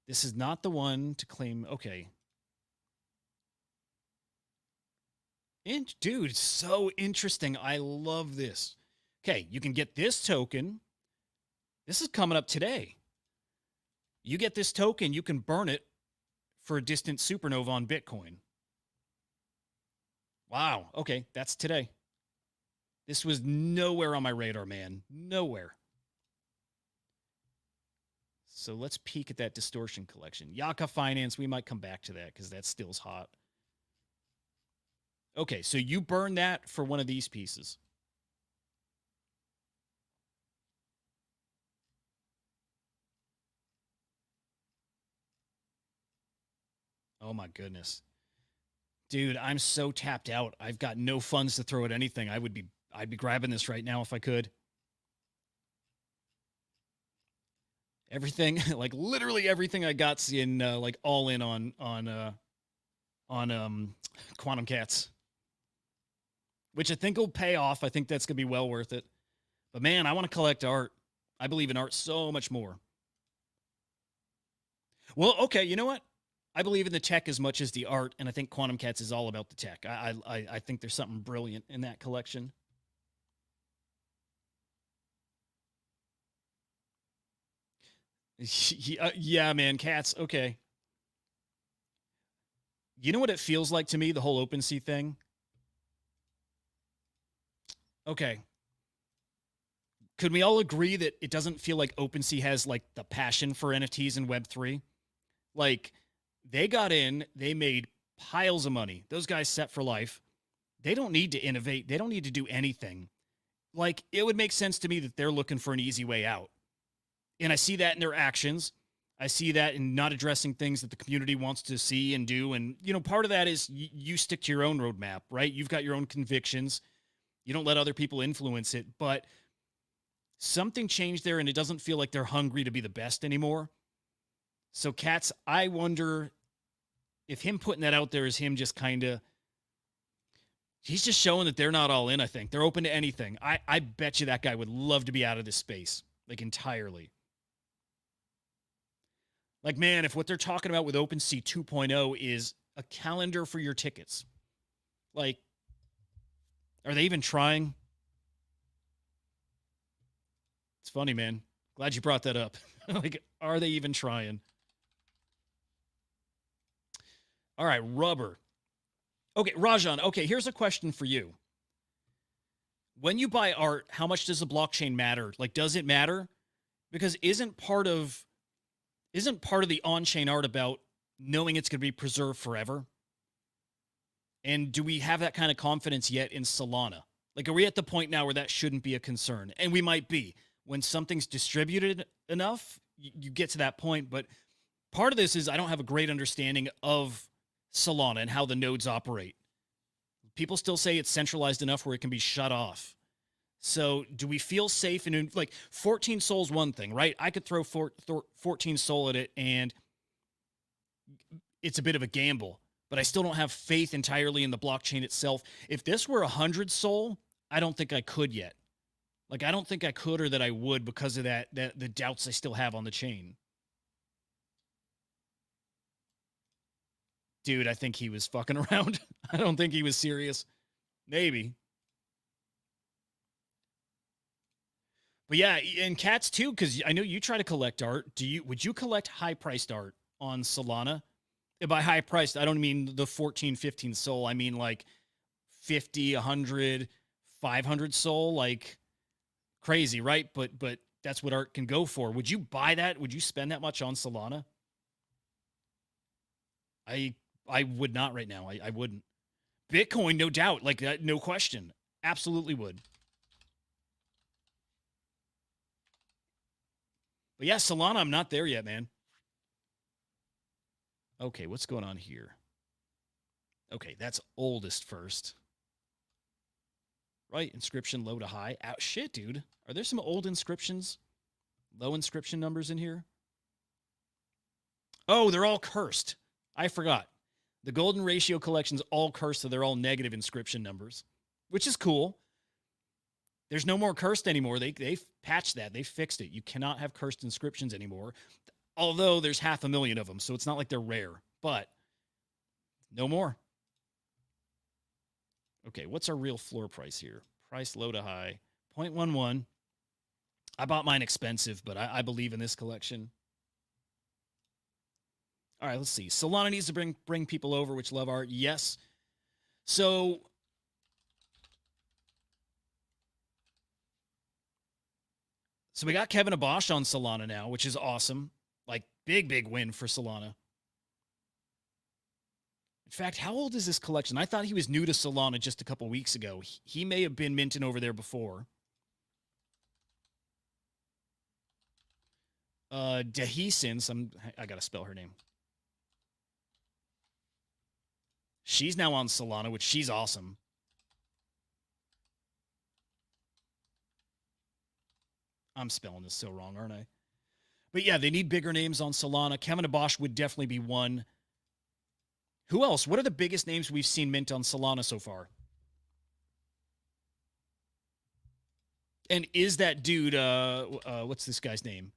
This is not the one to claim. Okay. Dude, so interesting. I love this. Okay, you can get this token. This is coming up today. You get this token, you can burn it for a distant supernova on Bitcoin. Wow. Okay, that's today. This was nowhere on my radar, man. Nowhere. So let's peek at that distortion collection. Yaka Finance, we might come back to that because that still's hot. Okay, so you burn that for one of these pieces. Oh my goodness. Dude, I'm so tapped out. I've got no funds to throw at anything. I'd be grabbing this right now if I could. Everything, like literally everything I got's in like all in on Quantum Cats, which I think will pay off. I think that's gonna be well worth it. But man, I want to collect art. I believe in art so much more. Well, okay, you know what? I believe in the tech as much as the art, and I think Quantum Cats is all about the tech. I think there's something brilliant in that collection. Yeah, man, cats. Okay. You know what it feels like to me, the whole OpenSea thing? Okay. Could we all agree that it doesn't feel like OpenSea has like the passion for NFTs and Web3? Like, they got in, they made piles of money. Those guys set for life. They don't need to innovate. They don't need to do anything. Like, it would make sense to me that they're looking for an easy way out. And I see that in their actions. I see that in not addressing things that the community wants to see and do. And, you know, part of that is you stick to your own roadmap, right? You've got your own convictions. You don't let other people influence it. But something changed there, and it doesn't feel like they're hungry to be the best anymore. So, Cats, I wonder if him putting that out there is him just kind of, he's just showing that they're not all in, I think. They're open to anything. I bet you that guy would love to be out of this space, like entirely. Like, man, if what they're talking about with OpenSea 2.0 is a calendar for your tickets, like, are they even trying? It's funny, man. Glad you brought that up. Like, are they even trying? All right, rubber. Okay, Rajan, okay, here's a question for you. When you buy art, how much does the blockchain matter? Like, does it matter? Because isn't part of the on-chain art about knowing it's going to be preserved forever? And do we have that kind of confidence yet in Solana? Like, are we at the point now where that shouldn't be a concern? And we might be. When something's distributed enough, you get to that point. But part of this is I don't have a great understanding of Solana and how the nodes operate. People still say it's centralized enough where it can be shut off. So do we feel safe in like 14 Sol's one thing, right? I could throw 14 Sol at it and it's a bit of a gamble, but I still don't have faith entirely in the blockchain itself. If this were 100 Sol, I don't think I could yet. Like, I don't think I could or that I would because of that the doubts I still have on the chain. Dude, I think he was fucking around. I don't think he was serious. Maybe. But yeah, and cats too, because I know you try to collect art. Would you collect high-priced art on Solana? And by high-priced, I don't mean the 14, 15 Sol. I mean like 50, 100, 500 Sol, like crazy, right? But that's what art can go for. Would you buy that? Would you spend that much on Solana? I would not right now. I wouldn't. Bitcoin, no doubt. Like that, no question. Absolutely would. But yeah, Solana, I'm not there yet, man. Okay, what's going on here? Okay, that's oldest first. Right, inscription low to high. Shit, dude. Are there some old inscriptions? Low inscription numbers in here? Oh, they're all cursed. I forgot. The golden ratio collection's all cursed, so they're all negative inscription numbers, which is cool. There's no more cursed anymore. They've patched that. They fixed it. You cannot have cursed inscriptions anymore, although there's 500,000 of them, so it's not like they're rare, but no more. Okay, what's our real floor price here? Price low to high, 0.11. I bought mine expensive, but I believe in this collection. All right, let's see. Solana needs to bring people over which love art. Yes. So we got Kevin Abosh on Solana now, which is awesome. Like big win for Solana. In fact, how old is this collection? I thought he was new to Solana just a couple weeks ago. He may have been minting over there before. Dehisins, I gotta spell her name. She's now on Solana, which she's awesome. I'm spelling this so wrong, aren't I? But yeah, they need bigger names on Solana. Kevin Abosh would definitely be one. Who else? What are the biggest names we've seen mint on Solana so far? And is that dude, what's this guy's name?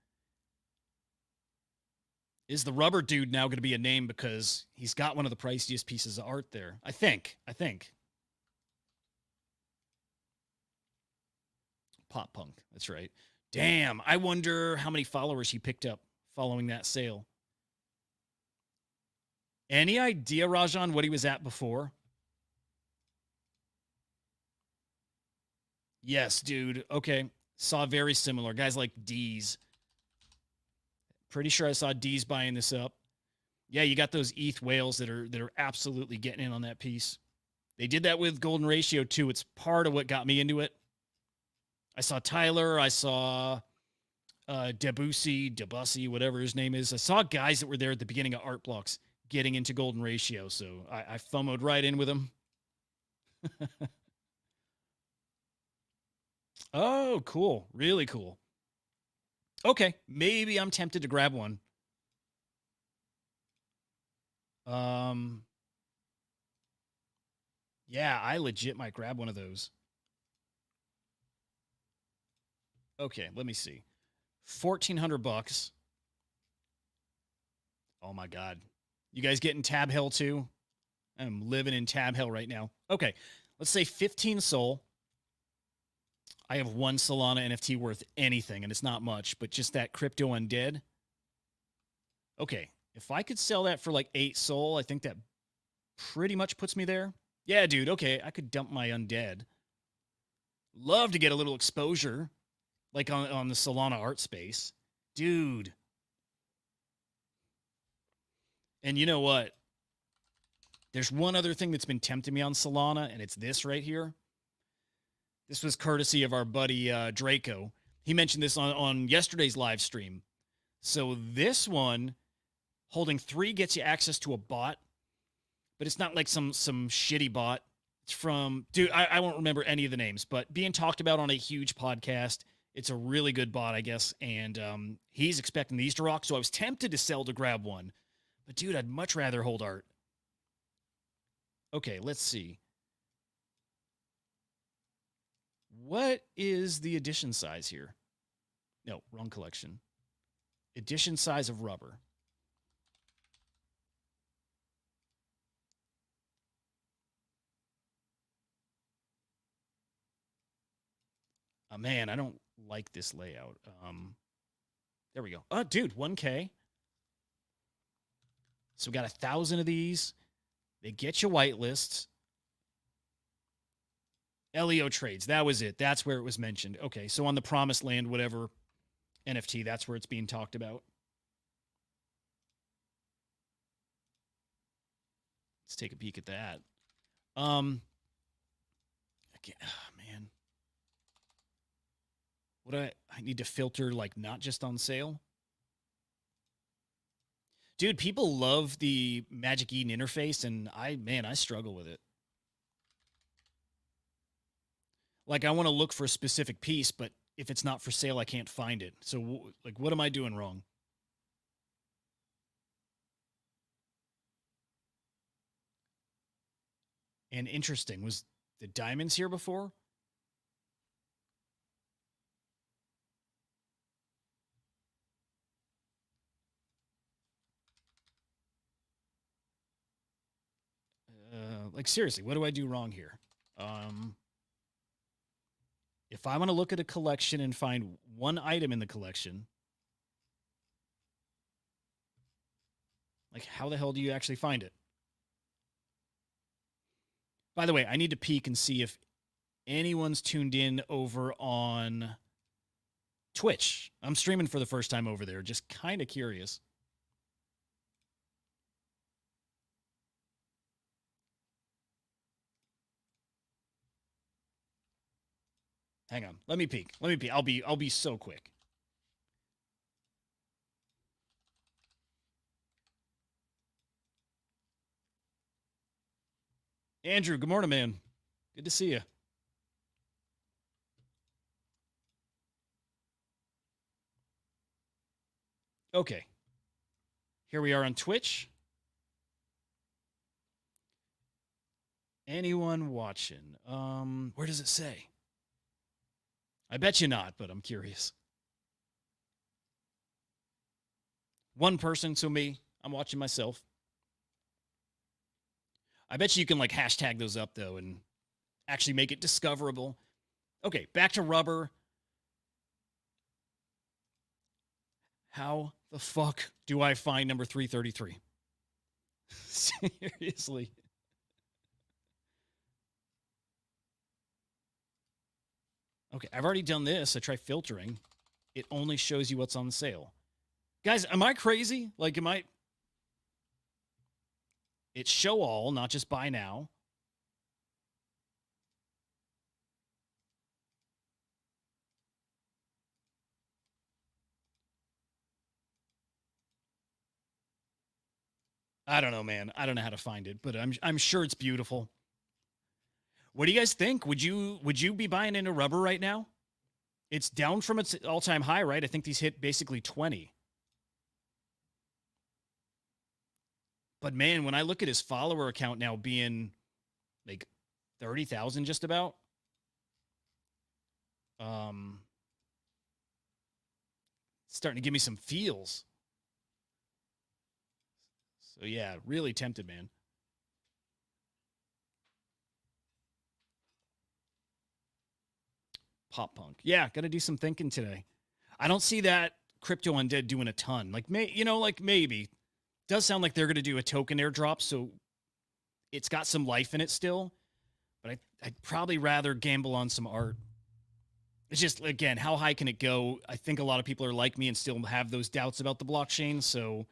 Is the rubber dude now going to be a name because he's got one of the priciest pieces of art there? I think. Pop Punk. That's right. Damn. I wonder how many followers he picked up following that sale. Any idea, Rajan, what he was at before? Yes, dude. Okay. Saw very similar. Guys like D's. Pretty sure I saw D's buying this up. Yeah, you got those ETH whales that are absolutely getting in on that piece. They did that with Golden Ratio too. It's part of what got me into it. I saw Tyler. I saw Debussy, whatever his name is. I saw guys that were there at the beginning of Art Blocks getting into Golden Ratio, so I FOMO'd right in with them. Oh, cool. Really cool. Okay, maybe I'm tempted to grab one. Yeah, I legit might grab one of those. Okay, let me see. $1,400. Oh my God. You guys getting tab hell too? I'm living in tab hell right now. Okay, let's say 15 Sol. I have one Solana NFT worth anything, and it's not much, but just that crypto undead. Okay, if I could sell that for like 8 Sol, I think that pretty much puts me there. Yeah, dude, okay, I could dump my undead. Love to get a little exposure, like on the Solana art space. Dude. And you know what? There's one other thing that's been tempting me on Solana, and it's this right here. This was courtesy of our buddy Draco. He mentioned this on yesterday's live stream. So this one, Holding 3 gets you access to a bot, but it's not like some shitty bot. It's from, dude, I won't remember any of the names, but being talked about on a huge podcast. It's a really good bot, I guess, and he's expecting these to rock, so I was tempted to sell to grab one. But, dude, I'd much rather hold art. Okay, let's see. What is the edition size here? No, wrong collection. Edition size of rubber. Oh, man, I don't like this layout. There we go. Oh, dude, 1K. So we got 1,000 of these. They get you whitelists. LEO trades. That was it. That's where it was mentioned. Okay, so on the Promised Land, whatever NFT, that's where it's being talked about. Let's take a peek at that. Again, man. What I need to filter, like, not just on sale? Dude, people love the Magic Eden interface, and I struggle with it. Like, I want to look for a specific piece, but if it's not for sale, I can't find it. So, like, what am I doing wrong? And interesting, was the diamonds here before? Like, seriously, what do I do wrong here? If I want to look at a collection and find one item in the collection, like, how the hell do you actually find it? By the way, I need to peek and see if anyone's tuned in over on Twitch. I'm streaming for the first time over there. Just kind of curious. Hang on. Let me peek. I'll be so quick. Andrew, good morning, man. Good to see you. Okay. Here we are on Twitch. Anyone watching? Where does it say? I bet you not, but I'm curious. One person, so me. I'm watching myself. I bet you can, like, hashtag those up, though, and actually make it discoverable. Okay, back to rubber. How the fuck do I find number 333? Seriously. Okay, I've already done this. I try filtering. It only shows you what's on sale. Guys, am I crazy? Like, am I... It's show all, not just buy now. I don't know, man. I don't know how to find it, but I'm sure it's beautiful. What do you guys think? Would you be buying into rubber right now? It's down from its all-time high, right? I think these hit basically 20. But man, when I look at his follower account now being like 30,000 just about, it's starting to give me some feels. So yeah, really tempted, man. Pop punk. Yeah, got to do some thinking today. I don't see that Crypto Undead doing a ton. Like, maybe. Does sound like they're going to do a token airdrop, so it's got some life in it still. But I'd probably rather gamble on some art. It's just, again, how high can it go? I think a lot of people are like me and still have those doubts about the blockchain. So,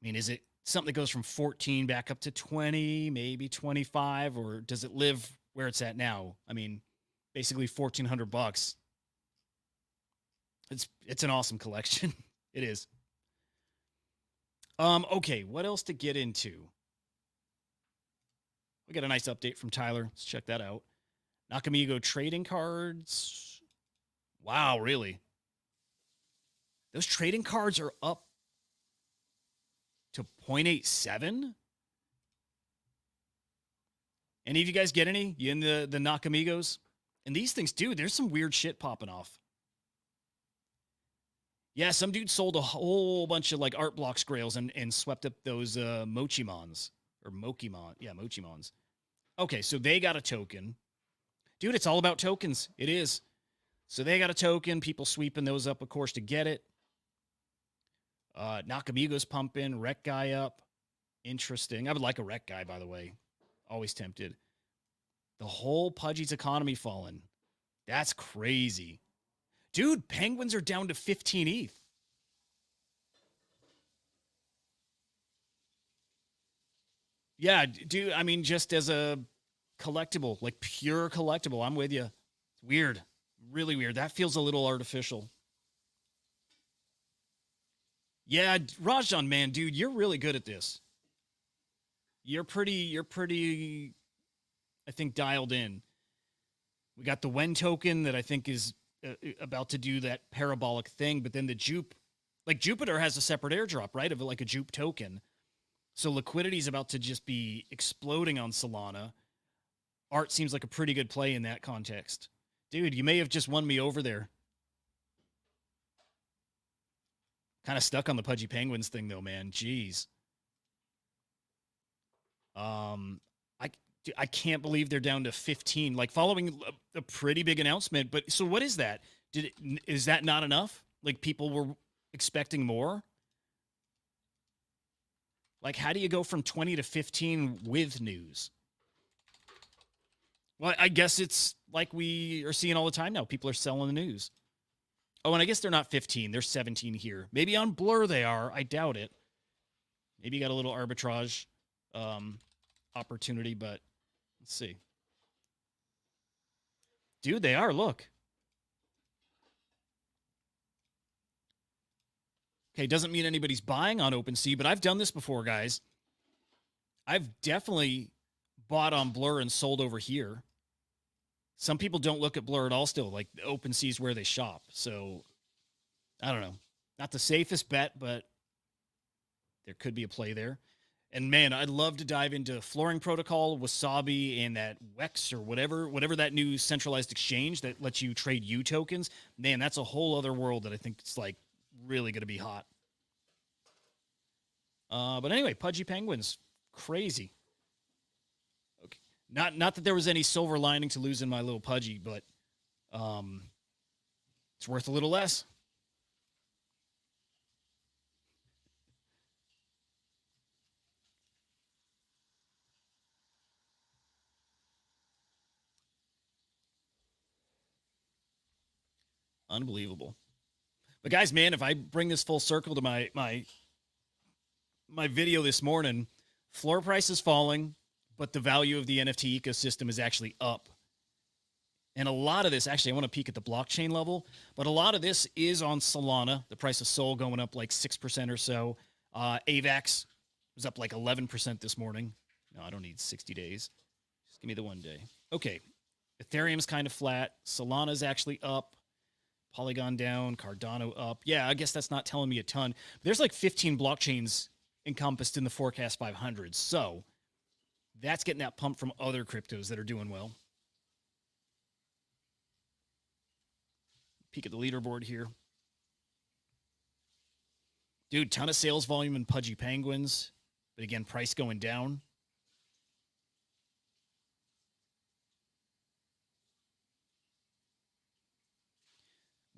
I mean, is it something that goes from 14 back up to 20, maybe 25, or does it live where it's at now? I mean, basically $1,400. It's an awesome collection. It is. Okay, what else to get into? We got a nice update from Tyler. Let's check that out. Nakamigo trading cards. Wow, really? Those trading cards are up to 0.87? Any of you guys get any? You in the Nakamigos? And these things, dude, there's some weird shit popping off. Yeah, some dude sold a whole bunch of like art blocks grails and swept up those Mochimons. Or Mokimon. Yeah, Mochimons. Okay, so they got a token. Dude, it's all about tokens. It is. So they got a token. People sweeping those up, of course, to get it. Nakamigo's pumping. Wreck guy up. Interesting. I would like a wreck guy, by the way. Always tempted. The whole Pudgy's economy falling. That's crazy. Dude, penguins are down to 15 ETH. Yeah, dude, I mean, just as a collectible, like pure collectible, I'm with you. It's weird. Really weird. That feels a little artificial. Yeah, Rajan, man, dude, you're really good at this. You're pretty, I think, dialed in. We got the Wen token that I think is about to do that parabolic thing, but then the Jupe, like Jupiter has a separate airdrop, right? Of like a Jupe token. So liquidity is about to just be exploding on Solana. Art seems like a pretty good play in that context. Dude, you may have just won me over there. Kind of stuck on the Pudgy Penguins thing though, man. Jeez. I I can't believe they're down to 15. Like following a pretty big announcement. But so what is that? Is that not enough? Like people were expecting more? Like how do you go from 20 to 15 with news? Well, I guess it's like we are seeing all the time now. People are selling the news. Oh, and I guess they're not 15. They're 17 here. Maybe on Blur they are. I doubt it. Maybe you got a little arbitrage opportunity, but let's see. Dude, they are. Look. Okay, doesn't mean anybody's buying on OpenSea, but I've done this before, guys. I've definitely bought on Blur and sold over here. Some people don't look at Blur at all still. Like OpenSea is where they shop. So I don't know. Not the safest bet, but there could be a play there. And man, I'd love to dive into Flooring Protocol, Wasabi, and that Wex or whatever that new centralized exchange that lets you trade U tokens. Man, that's a whole other world that I think it's like really going to be hot. But anyway, Pudgy Penguins, crazy. Okay, not that there was any silver lining to losing my little Pudgy, but it's worth a little less. Unbelievable. But guys, man, if I bring this full circle to my video this morning, floor price is falling, but the value of the NFT ecosystem is actually up. And a lot of this, actually, I want to peek at the blockchain level, but a lot of this is on Solana. The price of Sol going up like 6% or so. AVAX was up like 11% this morning. No, I don't need 60 days. Just give me the 1 day. Okay. Ethereum's kind of flat. Solana's actually up. Polygon down. Cardano up. Yeah, I guess that's not telling me a ton. There's like 15 blockchains encompassed in the forecast 500. So that's getting that pump from other cryptos that are doing well. Peek at the leaderboard here. Dude, ton of sales volume in Pudgy Penguins. But again, price going down.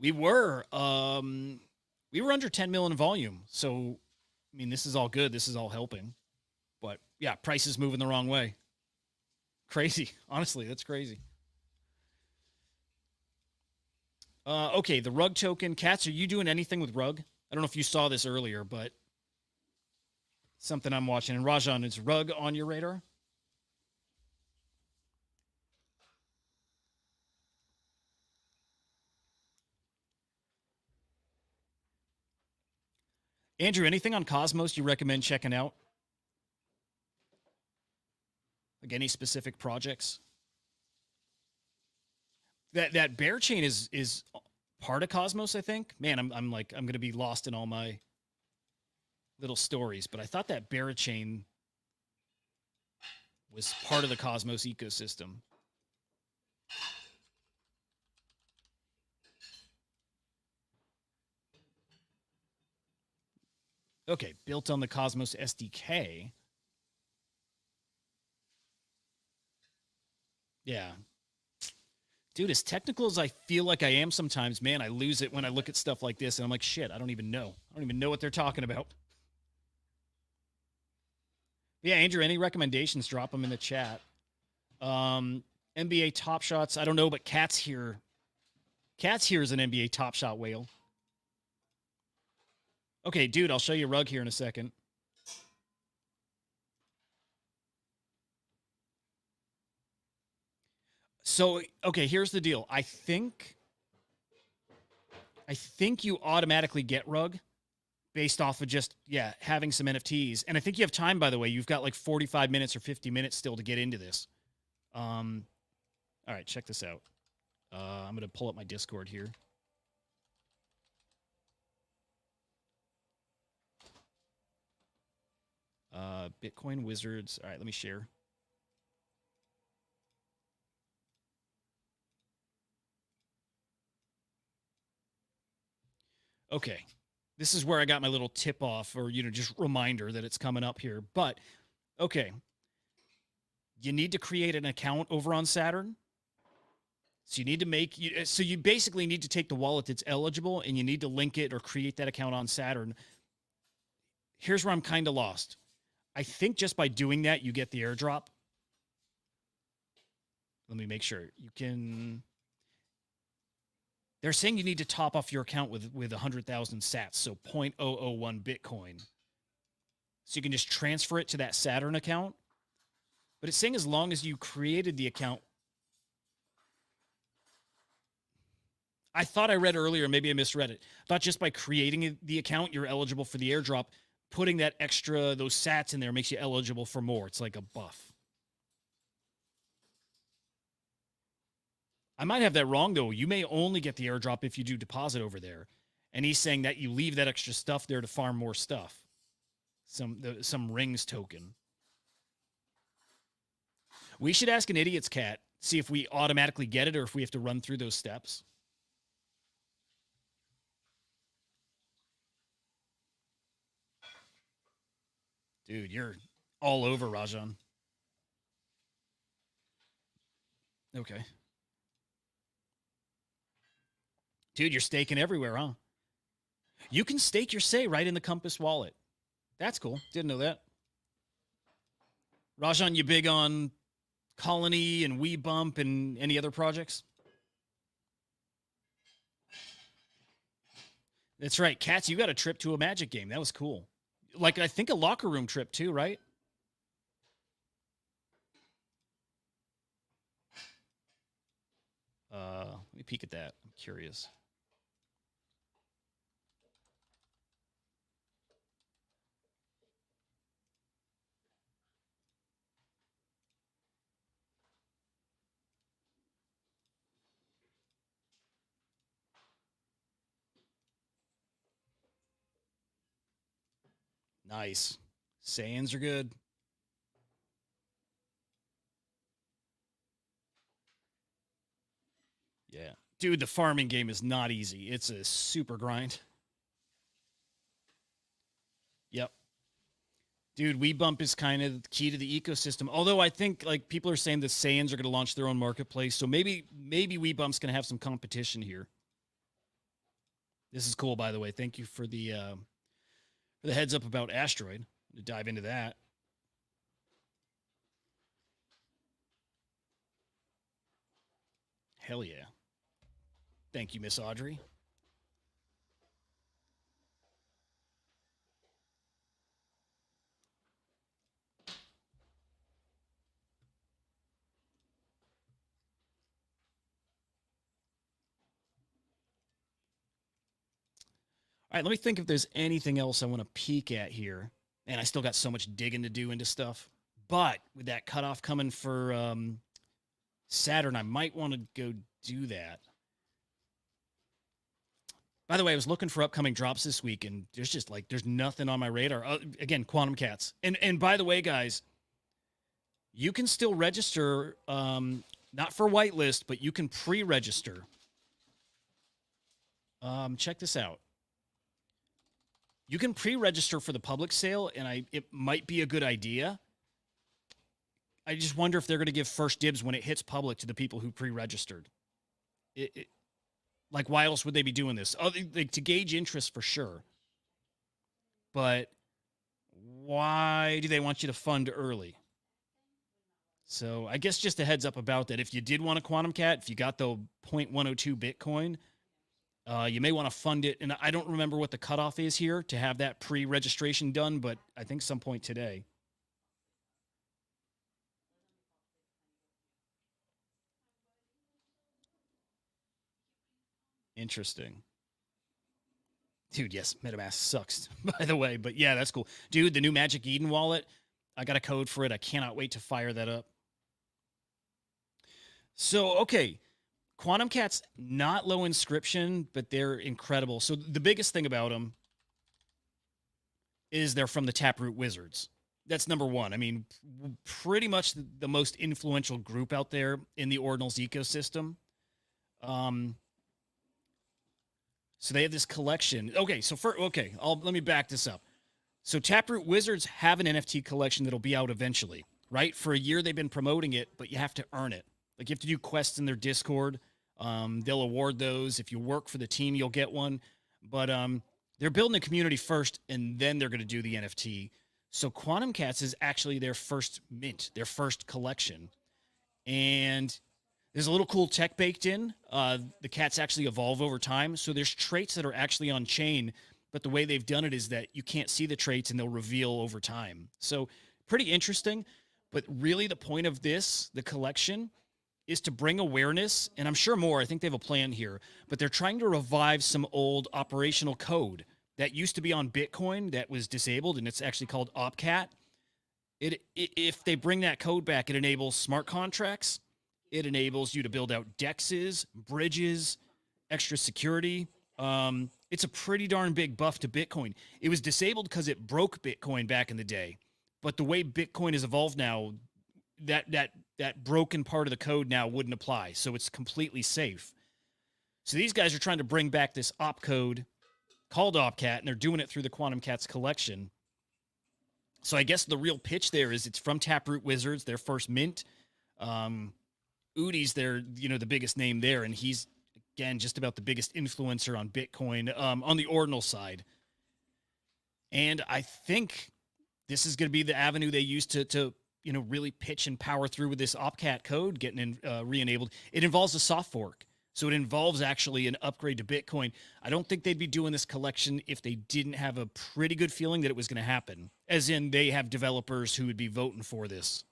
We were under 10 million in volume. So, I mean, this is all good. This is all helping. But yeah, price is moving the wrong way. Crazy. Honestly, that's crazy. Okay, the rug token. Cats, are you doing anything with rug? I don't know if you saw this earlier, but something I'm watching. And Rajan, is rug on your radar? Andrew, anything on Cosmos you recommend checking out? Like any specific projects? That bear chain is part of Cosmos, I think. Man, I'm gonna be lost in all my little stories, but I thought that bear chain was part of the Cosmos ecosystem. Okay, built on the Cosmos SDK. Yeah. Dude, as technical as I feel like I am sometimes, man, I lose it when I look at stuff like this and I'm like, shit, I don't even know. I don't even know what they're talking about. Yeah, Andrew, any recommendations? Drop them in the chat. NBA Top Shots, I don't know, but Cat's here. Cat's here is an NBA Top Shot whale. Okay, dude, I'll show you a rug here in a second. So, okay, here's the deal. I think you automatically get rug based off of just having some NFTs. And I think you have time, by the way. You've got like 45 minutes or 50 minutes still to get into this. All right, check this out. I'm going to pull up my Discord here. Bitcoin Wizards. All right, let me share. Okay. This is where I got my little tip off or, just reminder that it's coming up here. But, okay. You need to create an account over on Saturn. So you need to so you basically need to take the wallet that's eligible and you need to link it or create that account on Saturn. Here's where I'm kind of lost. I think just by doing that, you get the airdrop. Let me make sure. You can... They're saying you need to top off your account with 100,000 sats, so 0.001 Bitcoin. So you can just transfer it to that Saturn account. But it's saying as long as you created the account... I thought I read earlier, maybe I misread it. I thought just by creating the account, you're eligible for the airdrop. Putting that extra, those sats in there makes you eligible for more. It's like a buff. I might have that wrong, though. You may only get the airdrop if you do deposit over there. And he's saying that you leave that extra stuff there to farm more stuff. Some rings token. We should ask an idiot's cat, see if we automatically get it or if we have to run through those steps. Dude, you're all over, Rajan. Okay. Dude, you're staking everywhere, huh? You can stake your say right in the Compass wallet. That's cool. Didn't know that. Rajan, you big on Colony and WeBump and any other projects? That's right. Cats, you got a trip to a Magic game. That was cool. Like, I think a locker room trip too, right? Let me peek at that. I'm curious. Nice. Saiyans are good. Yeah. Dude, the farming game is not easy. It's a super grind. Yep. Dude, WeBump is kind of key to the ecosystem. Although I think like people are saying the Saiyans are going to launch their own marketplace, so maybe WeBump's going to have some competition here. This is cool, by the way. Thank you for the heads up about Asteroid. To dive into that. Hell yeah. Thank you, Miss Audrey. All right, let me think if there's anything else I want to peek at here. And I still got so much digging to do into stuff. But with that cutoff coming for Saturn, I might want to go do that. By the way, I was looking for upcoming drops this week, and there's nothing on my radar. Again, Quantum Cats. And by the way, guys, you can still register, not for whitelist, but you can pre-register. Check this out. You can pre-register for the public sale, and it might be a good idea. I just wonder if they're going to give first dibs when it hits public to the people who pre-registered. Like, why else would they be doing this? Like, to gauge interest for sure. But why do they want you to fund early? So I guess just a heads up about that. If you did want a Quantum Cat, if you got the 0.102 Bitcoin, you may want to fund it. And I don't remember what the cutoff is here to have that pre-registration done, but I think some point today. Interesting. Dude, yes, MetaMask sucks, by the way. But yeah, that's cool. Dude, the new Magic Eden wallet, I got a code for it. I cannot wait to fire that up. So, okay. Quantum Cat's not low inscription, but they're incredible. So the biggest thing about them is they're from the Taproot Wizards. That's number one. I mean, pretty much the most influential group out there in the Ordinals ecosystem. So they have this collection. Okay, so let me back this up. So Taproot Wizards have an NFT collection that'll be out eventually, right? For a year they've been promoting it, but you have to earn it. Like, you have to do quests in their Discord. They'll award those. If you work for the team, you'll get one. But they're building the community first, and then they're going to do the NFT. So Quantum Cats is actually their first mint, their first collection. And there's a little cool tech baked in. The cats actually evolve over time. So there's traits that are actually on chain, but the way they've done it is that you can't see the traits and they'll reveal over time. So pretty interesting. But really the point of this, the collection, is to bring awareness, and I'm sure more. I think they have a plan here, but they're trying to revive some old operational code that used to be on Bitcoin that was disabled, and it's actually called OpCat. If they bring that code back, it enables smart contracts. It enables you to build out dexes, bridges, extra security. It's a pretty darn big buff to Bitcoin. It was disabled because it broke Bitcoin back in the day. But the way Bitcoin has evolved now, that broken part of the code now wouldn't apply. So it's completely safe. So these guys are trying to bring back this op code called OpCat, and they're doing it through the Quantum Cats collection. So I guess the real pitch there is it's from Taproot Wizards, their first mint. Udi's the biggest name there, and he's, again, just about the biggest influencer on Bitcoin on the ordinal side. And I think this is going to be the avenue they use to really pitch and power through with this OpCat code getting re-enabled. It involves a soft fork. So it involves actually an upgrade to Bitcoin. I don't think they'd be doing this collection if they didn't have a pretty good feeling that it was going to happen. As in, they have developers who would be voting for this.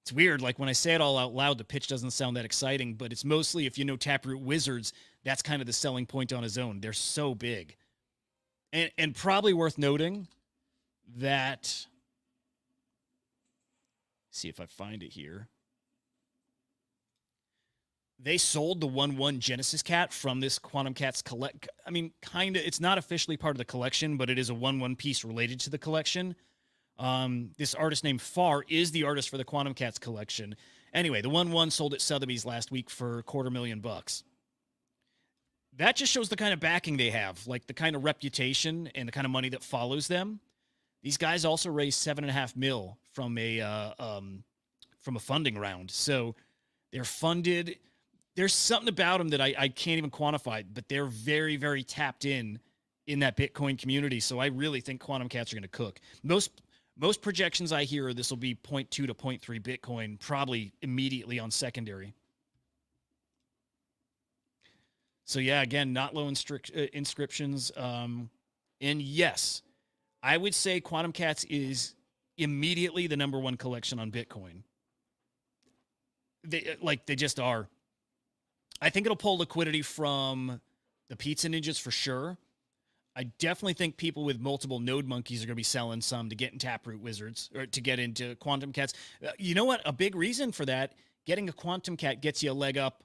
It's weird. Like, when I say it all out loud, the pitch doesn't sound that exciting, but it's mostly, if you know Taproot Wizards, that's kind of the selling point on his own. They're so big. And probably worth noting that, see if I find it here. They sold the 1/1 Genesis cat from this Quantum Cats collect. I mean, kind of, it's not officially part of the collection, but it is a 1/1 piece related to the collection. This artist named Far is the artist for the Quantum Cats collection. Anyway, the 1/1 sold at Sotheby's last week for $250,000. That just shows the kind of backing they have, like the kind of reputation and the kind of money that follows them. These guys also raised $7.5 million from a funding round. So they're funded. There's something about them that I can't even quantify, but they're very, very tapped in that Bitcoin community. So I really think Quantum Cats are going to cook. Most projections I hear, this will be 0.2 to 0.3 Bitcoin, probably immediately on secondary. So yeah, again, not low inscriptions. And yes, I would say Quantum Cats is immediately the number one collection on Bitcoin. They just are. I think it'll pull liquidity from the pizza ninjas for sure. I definitely think people with multiple node monkeys are going to be selling some to get in Taproot Wizards or to get into Quantum Cats. You know what? A big reason for that, getting a Quantum Cat gets you a leg up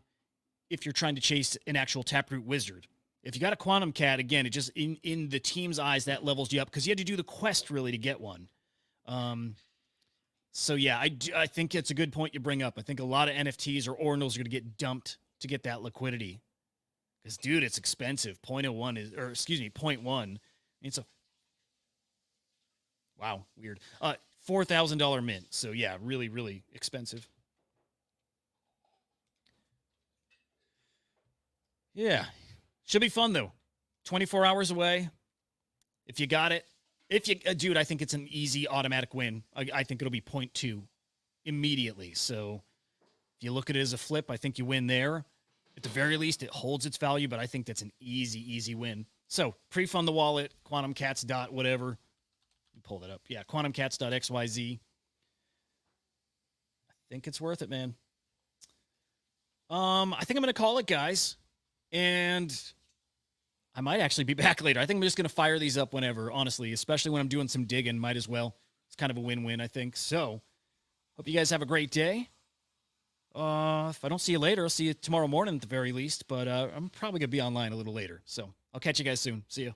if you're trying to chase an actual Taproot Wizard. If you got a Quantum Cat, again, it just in the team's eyes, that levels you up because you had to do the quest really to get one. So yeah, I think it's a good point you bring up. I think a lot of NFTs or ordinals are going to get dumped to get that liquidity. Because, dude, it's expensive. 0.01 is, or excuse me, 0.1. It's a, wow, weird. $4,000 mint. So, yeah, really, really expensive. Yeah. Should be fun, though. 24 hours away. If you got it. If you, dude, I think it's an easy automatic win. I think it'll be 0.2 immediately. So, if you look at it as a flip, I think you win there. At the very least, it holds its value, but I think that's an easy win. So, pre-fund the wallet, quantumcats. Whatever. Pull that up. Yeah, quantumcats.xyz. I think it's worth it, man. I think I'm going to call it, guys. And I might actually be back later. I think I'm just going to fire these up whenever, honestly, especially when I'm doing some digging. Might as well. It's kind of a win-win, I think. So, hope you guys have a great day. If I don't see you later, I'll see you tomorrow morning at the very least. But I'm probably going to be online a little later. So I'll catch you guys soon. See you.